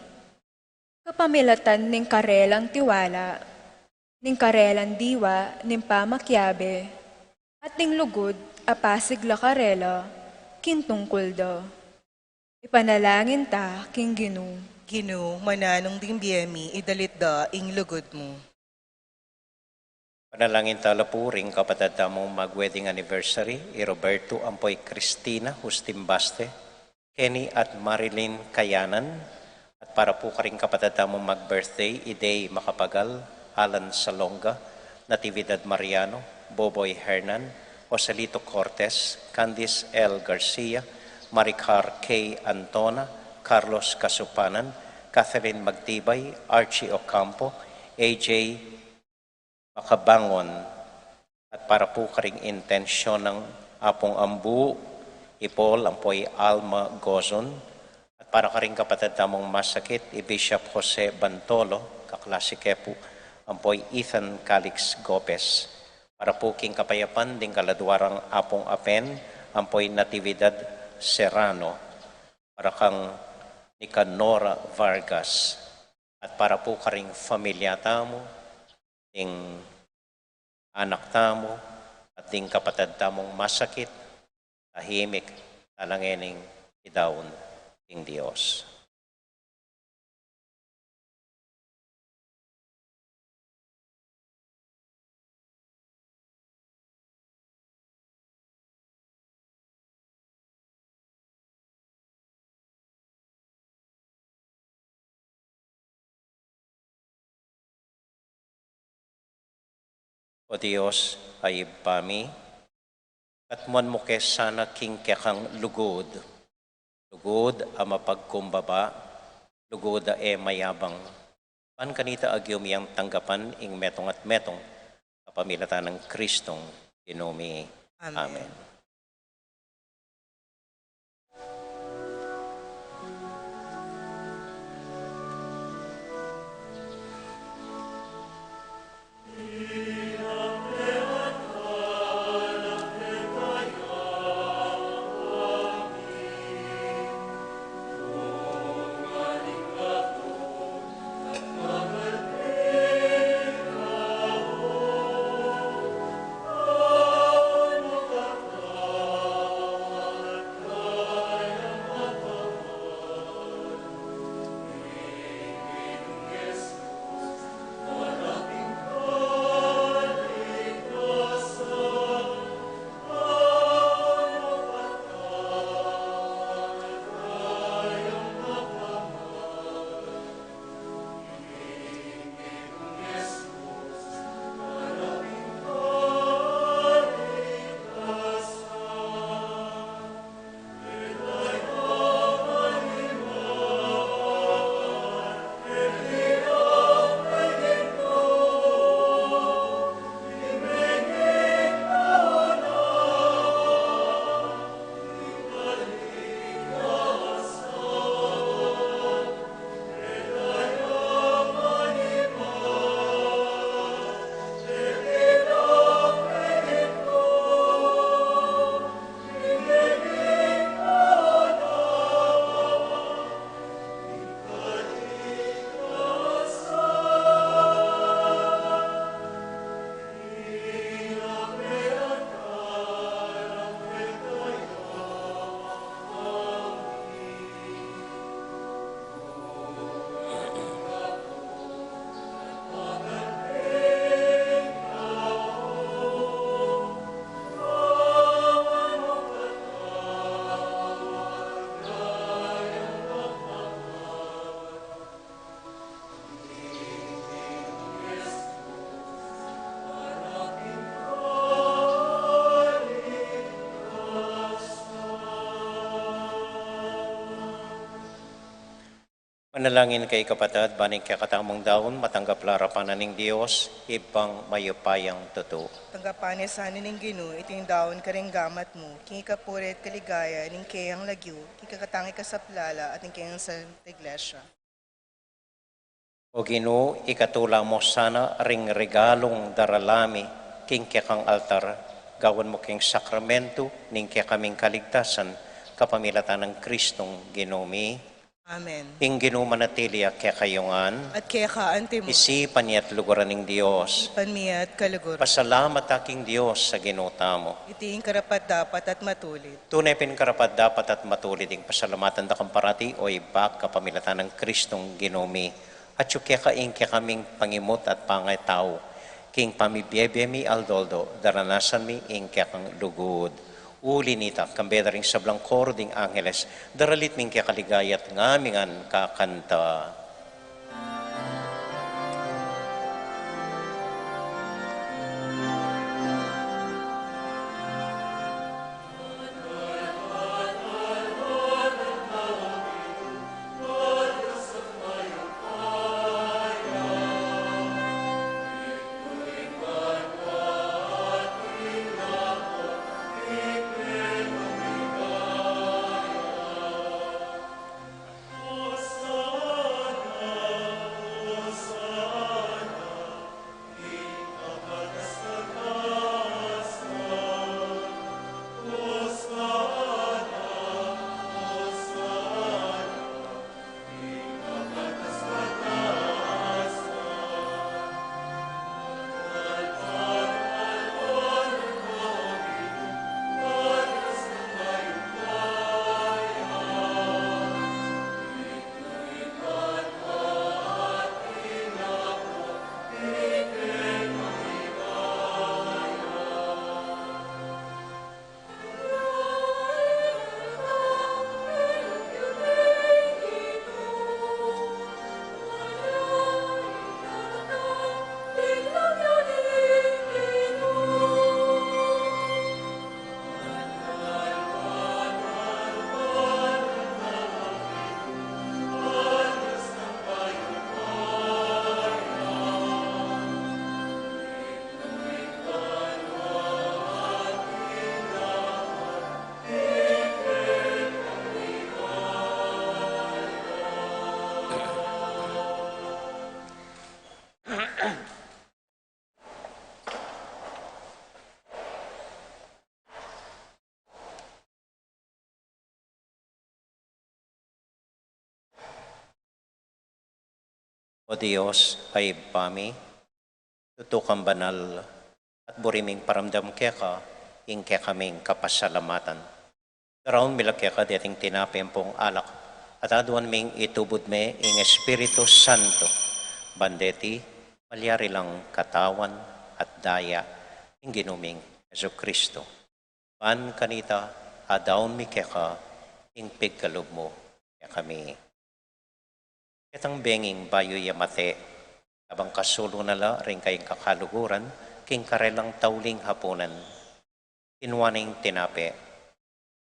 S2: kapamilatan ning karelang tiwala, ning karelang diwa, ning pamakyabe, at ning lugod, apasigla karela, kintungkol do. Ipanalangin ta king Ginoo.
S3: Ginoo, mananong ding biyemi, idalit da ing lugod mo.
S4: panalangin talapuring kapatid mong mag-wedding anniversary, Roberto Ampoy Cristina Hustimbaste, Kenny at Marilyn Kayanan, at para po ka rin kapatid mong mag-birthday, Iday Makapagal, Alan Salonga, Natividad Mariano, Boboy Hernan, Joselito Cortez, Candice L. Garcia, Maricar K. Antona, Carlos Kasupanan, Catherine Magtibay, Archie Ocampo, AJ Makabangon, at para po ka ring intensyon ng Apong Ambu, Ipol, Ampoy Alma Gozon, at para ka rin kapatid mong masakit, Bishop Jose Bantolo, kaklase po, Ampoy Ethan Calix Gopez, para po king kapayapan ding kaladwarang Apong Apen, Ampoy Natividad Serrano, para kang Nicanora Vargas, at para po ka ring familia tamo, ding anak tamo, at ding kapatid tamong masakit, tahimik, talangening idawon ding Diyos. O Diyos, ay pami, at mon mo sana king kekang lugod, lugod a mapagkumbaba, lugod a mayabang, pan kanita agyom yang tanggapan ing metong at metong, kapamilatan ng Kristong Ginoomi. Amen. Manalangin kay kapatid, baning kaya katamong daon, matanggap larapan ng Diyos, ibang mayupayang totoo.
S3: Tanggapan sa ning Ginoo, iting daon karing gamat mo, king ikapurit kaligaya, ning kayang lagyo, king kakatangi kasaplala, at ning kayang sa iglesia.
S4: O Ginoo, ikatula mo sana ring regalong daralami, king kang altar, gawan mo king sakramento, ning kaya kaming kaligtasan, kapamilatan ng Kristong Ginoomi.
S3: Amen.
S4: Ing Ginoo manatili kaya kayungan,
S3: At kaya kaante mo,
S4: isipan niya at lugaran ng Diyos.
S3: panmiya at kalugur,
S4: Pasalamat aking Diyos sa ginuta mo.
S3: iting karapat dapat at matulit.
S4: Tunay karapat dapat at matulit ang pasalamatan da kang parati o ibak kapamilatan ng Kristong Ginoomi. At kaya kaing kaya kaming pangimot at pangay tao. King pamibiyebe mi aldoldo, daranasan mi ing kaya kang lugod. Uli nita, kambeda ring sablang koro ding angeles, daralit ming kaya kaligayat ngamingan kakanta. O Diyos, ay pami, tutukang banal at buriming paramdam kaya ka, ing kaya kaming kapasalamatan. Daraon mila kaya ka dating tinapempong alak, at aduan ming itubod me ing Espiritu Santo, bandeti, malyari lang katawan at daya, ing ginuming Jesu Kristo. Pan kanita, adaon mi kaya ka, ing pigkalob mo kaya kami. Itang benging bayo yamate, abang kasulo nala rin kayong kakaluguran, king karelang tauling hapunan. Inwaning tinape,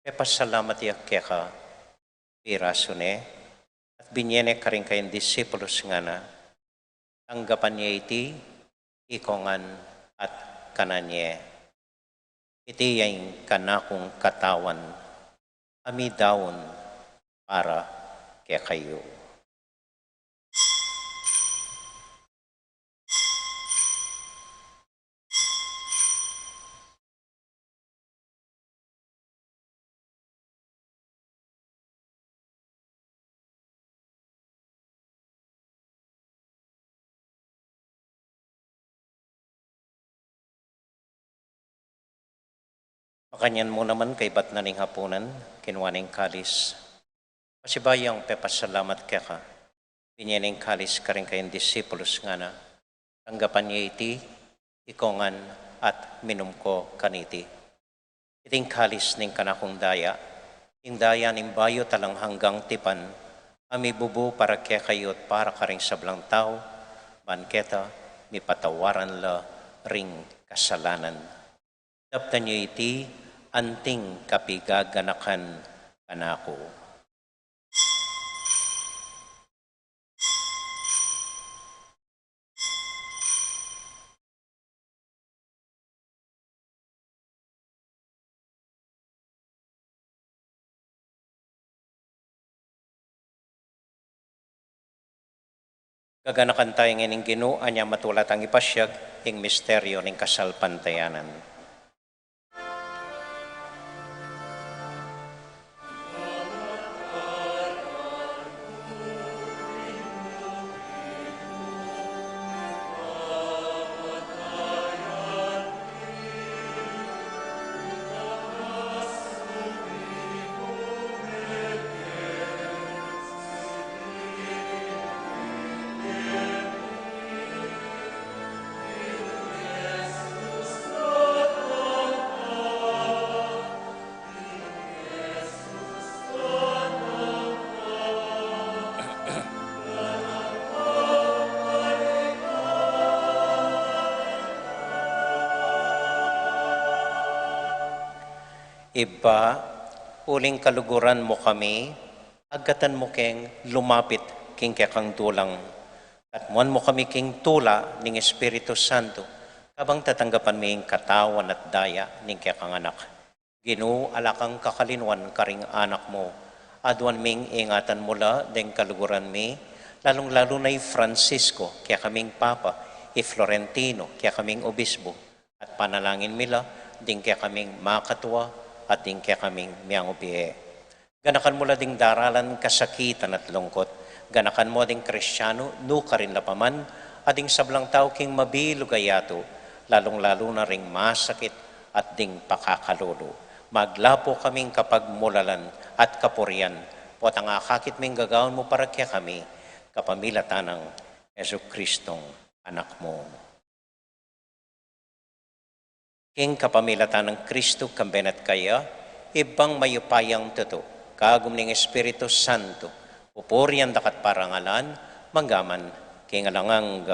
S4: pepasalamat ya keka, pirasune, at binyene ka rin kayong disipulos nga na, tanggapan niya iti, ikongan at kananye. Iti yung kanakong katawan, amidawon para kaya kayo. Makanyan mo naman kay bat na ning hapunan, kinwaning kalis. Pasibayang pepasalamat kaya ka, binyaning kalis ka rin kayong disipulos nga na, tanggapan niya iti, ikongan at minum ko kaniti. Iting kalis ning kanakong daya, ing daya ning bayo talang hanggang tipan, ami bubu para kaya kayo at para ka rin sablang tao, banketa, mi patawaran la ring kasalanan. Daptan niyo iti, anting kapigaganakan kanako. Gaganakan tayo ngayon Ginoo anya matulat ang ipasyag ing misteryo ning kasal pantayanan. Iba, uling kaluguran mo kami, agatan mo keng lumapit king kang tulang. Katmuan mo kami king tula ning Espiritu Santo, kabang tatanggapan mi ing katawan at daya ning kang anak. Ginoo alakang kakalinwan karing anak mo, adwan ming ingatan mula deng kaluguran mi, lalong-lalo na Francisco, kaya kaming Papa, Florentino, kaya kaming Obispo, at panalangin mila, ding kaya kaming makatwa, at ding kaya kaming miyang ubiye. Ganakan mo ding daralan kasakitan at lungkot. Ganakan mo ding Kristyano, nuka rin lapaman, ading sablang tao king mabilog ayato, lalong-lalo na ring masakit at ding pakakalolo. Maglapo kaming kapagmulalan at kapurian, po at ang akakit ming gagawin mo para kaya kami, kapamilatan ng Yesu Kristong anak mo. King kapamilatan ng Kristo kambenat kaya, ibang mayupayang tuto, kagum ning Espiritu Santo, pupurian dakat parangalan, manggaman, king alangang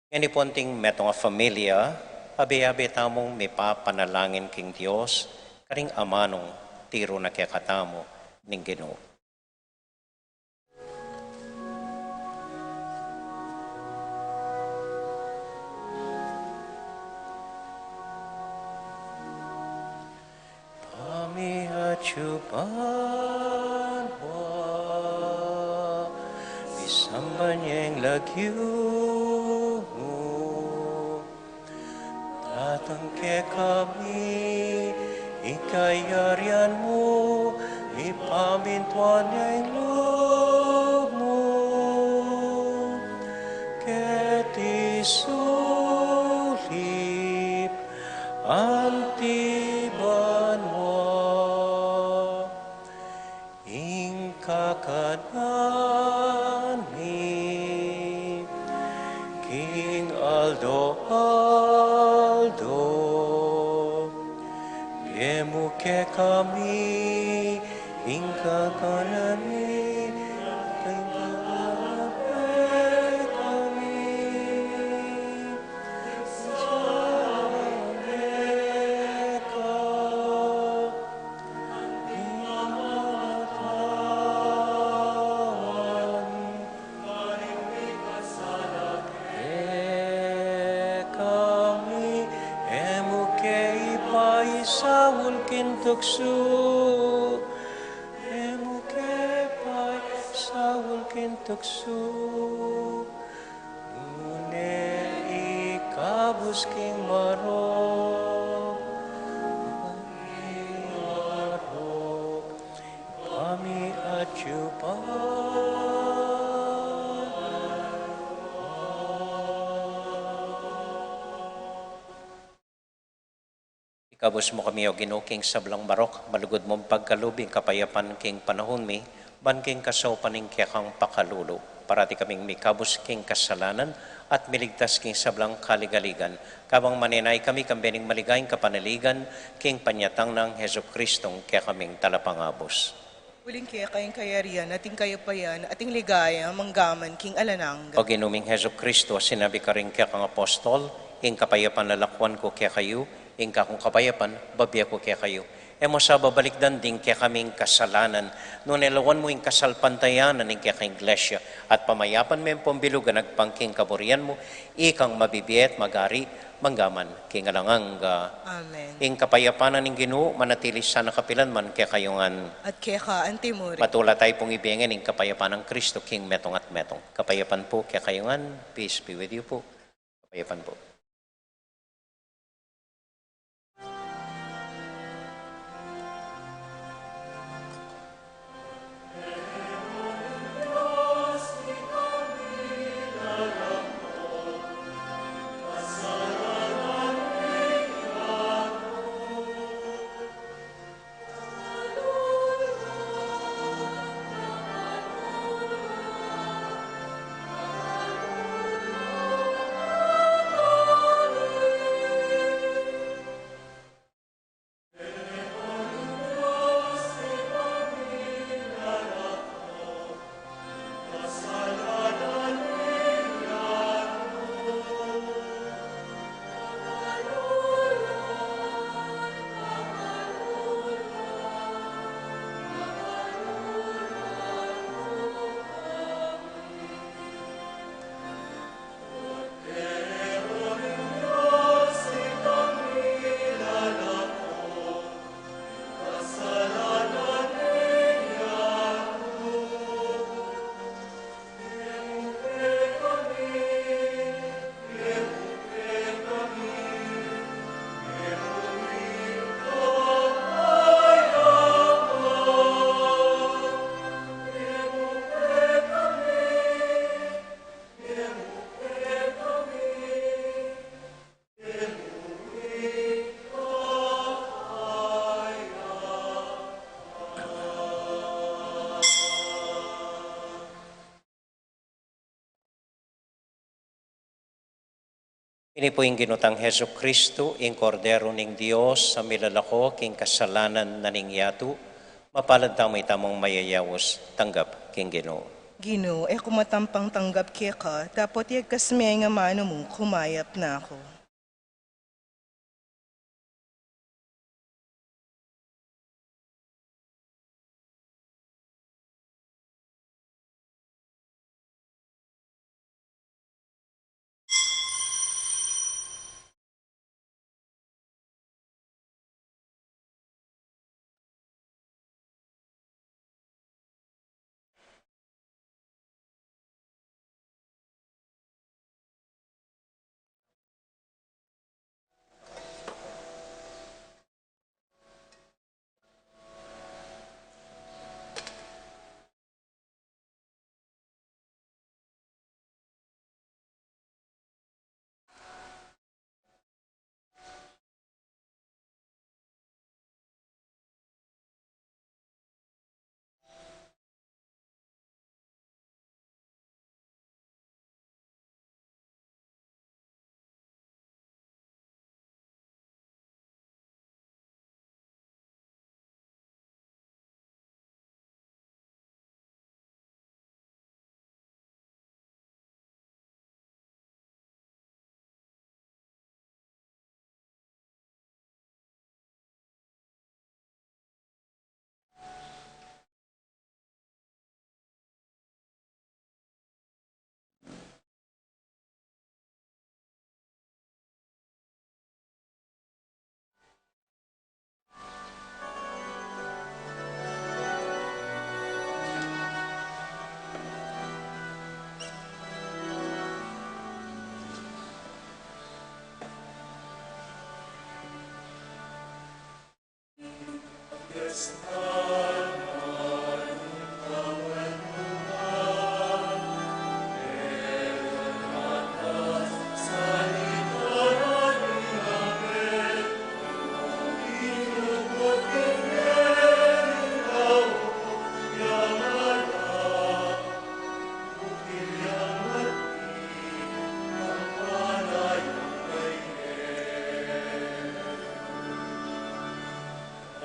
S4: Ini ponting metong familia, abe-abe tamong may papanalangin king Dios, karing amanong tiro na kaya katamo ning Ginoo. Pamihachupan mo, bisamban niyang lagyo, Tatangke kami, ikayarian mo, ipamintuan niya'y loob mo. Keti sulip, antiban mo, ingkakanan mi, King Aldo Yemuke kami, hingga kanami, tinggalkan kami. Sameka, hinatawan, kami, emuke ipaisawul kintuksu, emuke ipaisawul kintuksu, une ikabus king marok, kami acupan. Ikabos mo kami o Ginoo king sablang marok, malugod mong pagkalubing kapayapan king panahon mi, ban king kasaw paning kang pakalulo, parati kaming mikabos king kasalanan at miligtas king sablang kaligaligan, kabang maninay kami kambening maligayang kapanaligan king panyatang ng Heso Kristong kaya kaming talapangabos.
S3: Uling kaya kayong kayarian, ating kayapayan, ating ligaya, manggaman, king alanang.
S4: O Ginuming Heso Kristo, sinabi ka rin kaya kang apostol, ing kapayapan lalakwan ko kaya kayo, ing kakong kapayapan, babya ko kaya kayo. Emo sa babalikdan din kaya kaming kasalanan, no nilawan mo ing kasalpantayanan ing kaya ka iglesia, at pamayapan mo yung pambilugan nagpangking kaburian mo, ikang mabibiyet, magari, manggaman, kingalangang
S3: Amen.
S4: ing kapayapanan ing Ginoo manatili sa nakapilan man kaya kayongan.
S3: At kaya ka antimuri.
S4: Patula tayo pong ibigin ing kapayapan ng Kristo, King metong at metong. Kapayapan po kaya kayongan, peace be with you po. Kapayapan po. Ini po yung ginutang Heso Kristo, yung kordero ning Diyos sa milalako, king kasalanan na ning yatu, mapalad tamay tamong mayayawos, tanggap king Ginoo.
S3: Ginoo, kumatampang tanggap kaya ka, dapat kasmay nga mano mo, kumayap na ako.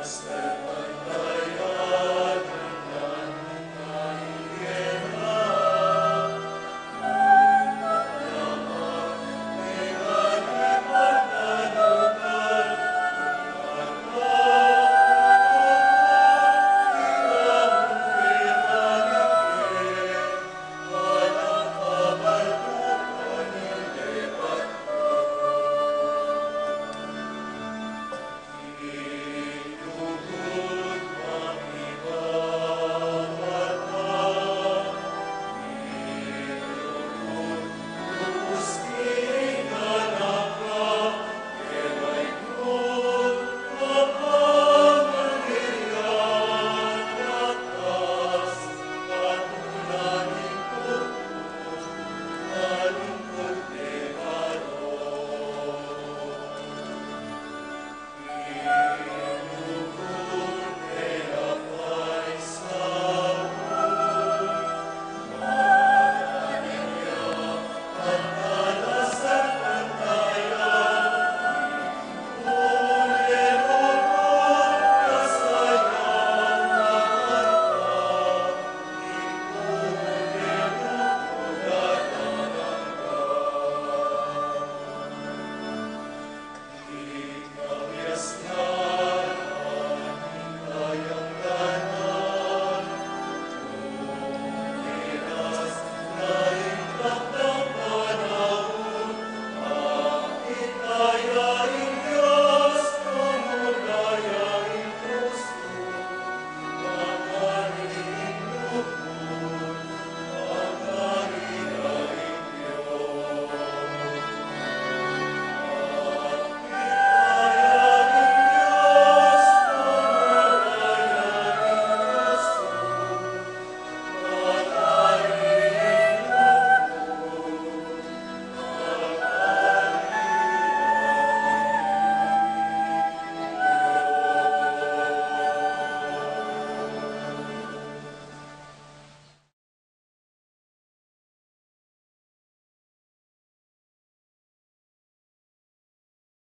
S6: Hasta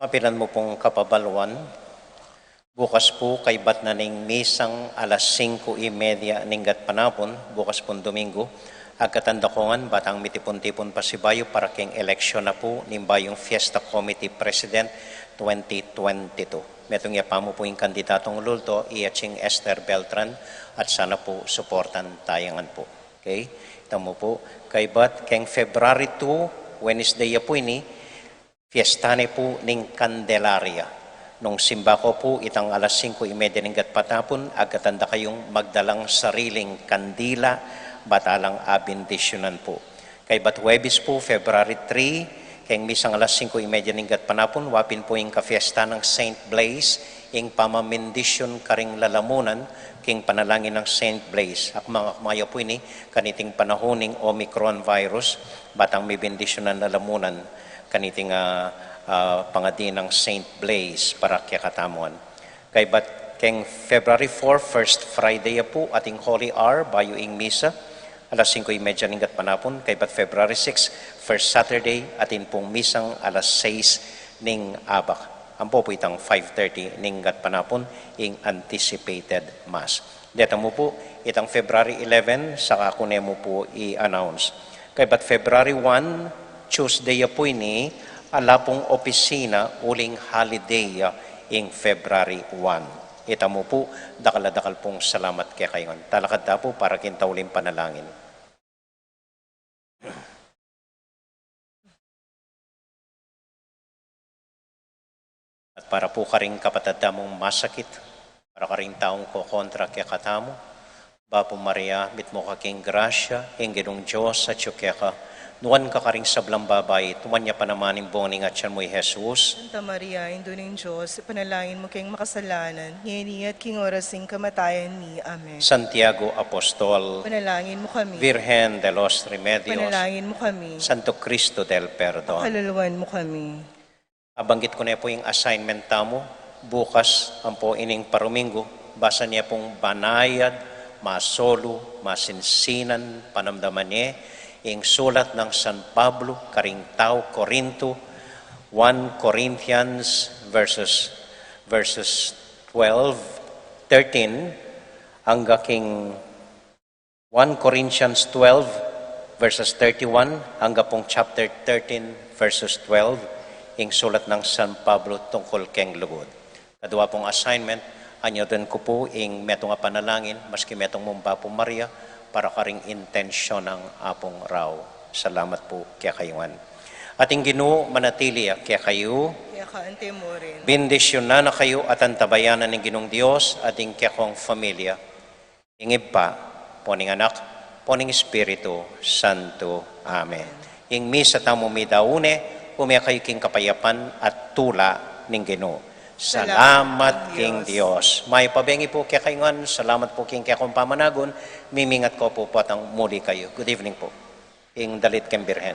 S4: Mapilan mo pong kapabalwan, bukas po kay Batnaning misang alas 5:30 ninggat panapon, bukas pong Domingo, agkatandakongan batang mitipon-tipon pa si Bayo para king eleksyon na po ni Bayong Fiesta Committee President 2022. Metong yapamo po yung kandidatong lulto, Iaching Esther Beltran, at sana po suportan tayangan po. Okay? Tamo po, kay Bat, keng February 2, Wednesday po ini, fiestane po ning Candelaria. Nung simba ko po, itang alas 5:30 ng patapon, agkatanda kayong magdalang sariling kandila, batalang abindisyonan po. Kay Batwebis po, February 3, kayong misang alas 5:30 ng panapon, wapin po yung kafiesta ng St. Blaise, yung pamamindisyon karing lalamunan, king panalangin ng St. Blaise. At mga kumaya po ini, kaniting panahoning Omicron virus, batang may bendisyonan lalamunan, kaniting pangadin ng St. Blaise para katamuan. Kay keng February 4, first Friday po, ating Holy Hour, bayo ing misa, alas 5:30 ninggat panapon. Kay February 6, first Saturday, atin pong misang alas 6 ning abak. Ampo po itang 5:30 ninggat panapon, ing anticipated Mass. Deta mo po, itang February 11, saka kunin mo po i-announce. Kay February 1, Tuesday po ini, ala pong opisina uling holiday ing February 1. Ita mo po, dakal pong salamat kaya kayo. Talakad na po para kintauling panalangin. At para po karing kapatid mong masakit, para karing taong ko kontra kaya katamo, Bapo Maria, mit mo kaking grasya, hinggidong Diyos at ka, nuwan ka karing sablang babay, tumanya pa naman yung boning at siyan mo'y Jesus.
S3: Santa Maria, Indo ng Diyos, panalangin mo kayong makasalanan, ngini at king orasing kamatayan ni. Amen.
S4: Santiago Apostol,
S3: Panalangin mo kami.
S4: Virgen de los Remedios,
S3: Panalangin mo kami.
S4: Santo Cristo del Perdón.
S3: Kaluluwan mo kami.
S4: Abanggit ko na po yung assignment tamo, bukas ang po ining parumingo, basa niya pong banayad, masolo, masinsinan, panamdaman niya, yung sulat ng San Pablo, karing tao, Corinto, 1 Corinthians verses 12, 13, hanggang king 1 Corinthians 12, verses 31, hanggang pong chapter 13, verses 12, yung sulat ng San Pablo tungkol keng lugod. Kadua pong assignment, anyo din ko po yung metong panalangin, maski metong mong Bapo Maria, para karing intensyon ng apong raw. Salamat po kaya kayuan. Ating Ginoo manatili kaya kayo.
S3: Kaya kaante mo rin.
S4: Bendisyon na kayo at antabayanan ng Ginong Diyos ating kaya kong familia. Ingib pa, poning anak, poning Espiritu Santo. Amen. Ing misa tamo mi daune, umaya kayo king kapayapan at tula ng Ginoo. Salamat King Diyos. May pabengi po kaya kayungan. Salamat po King kaya kong pamanagon. Mimingat ko po patang muli kayo. Good evening po. Ing dalit kang Birhen.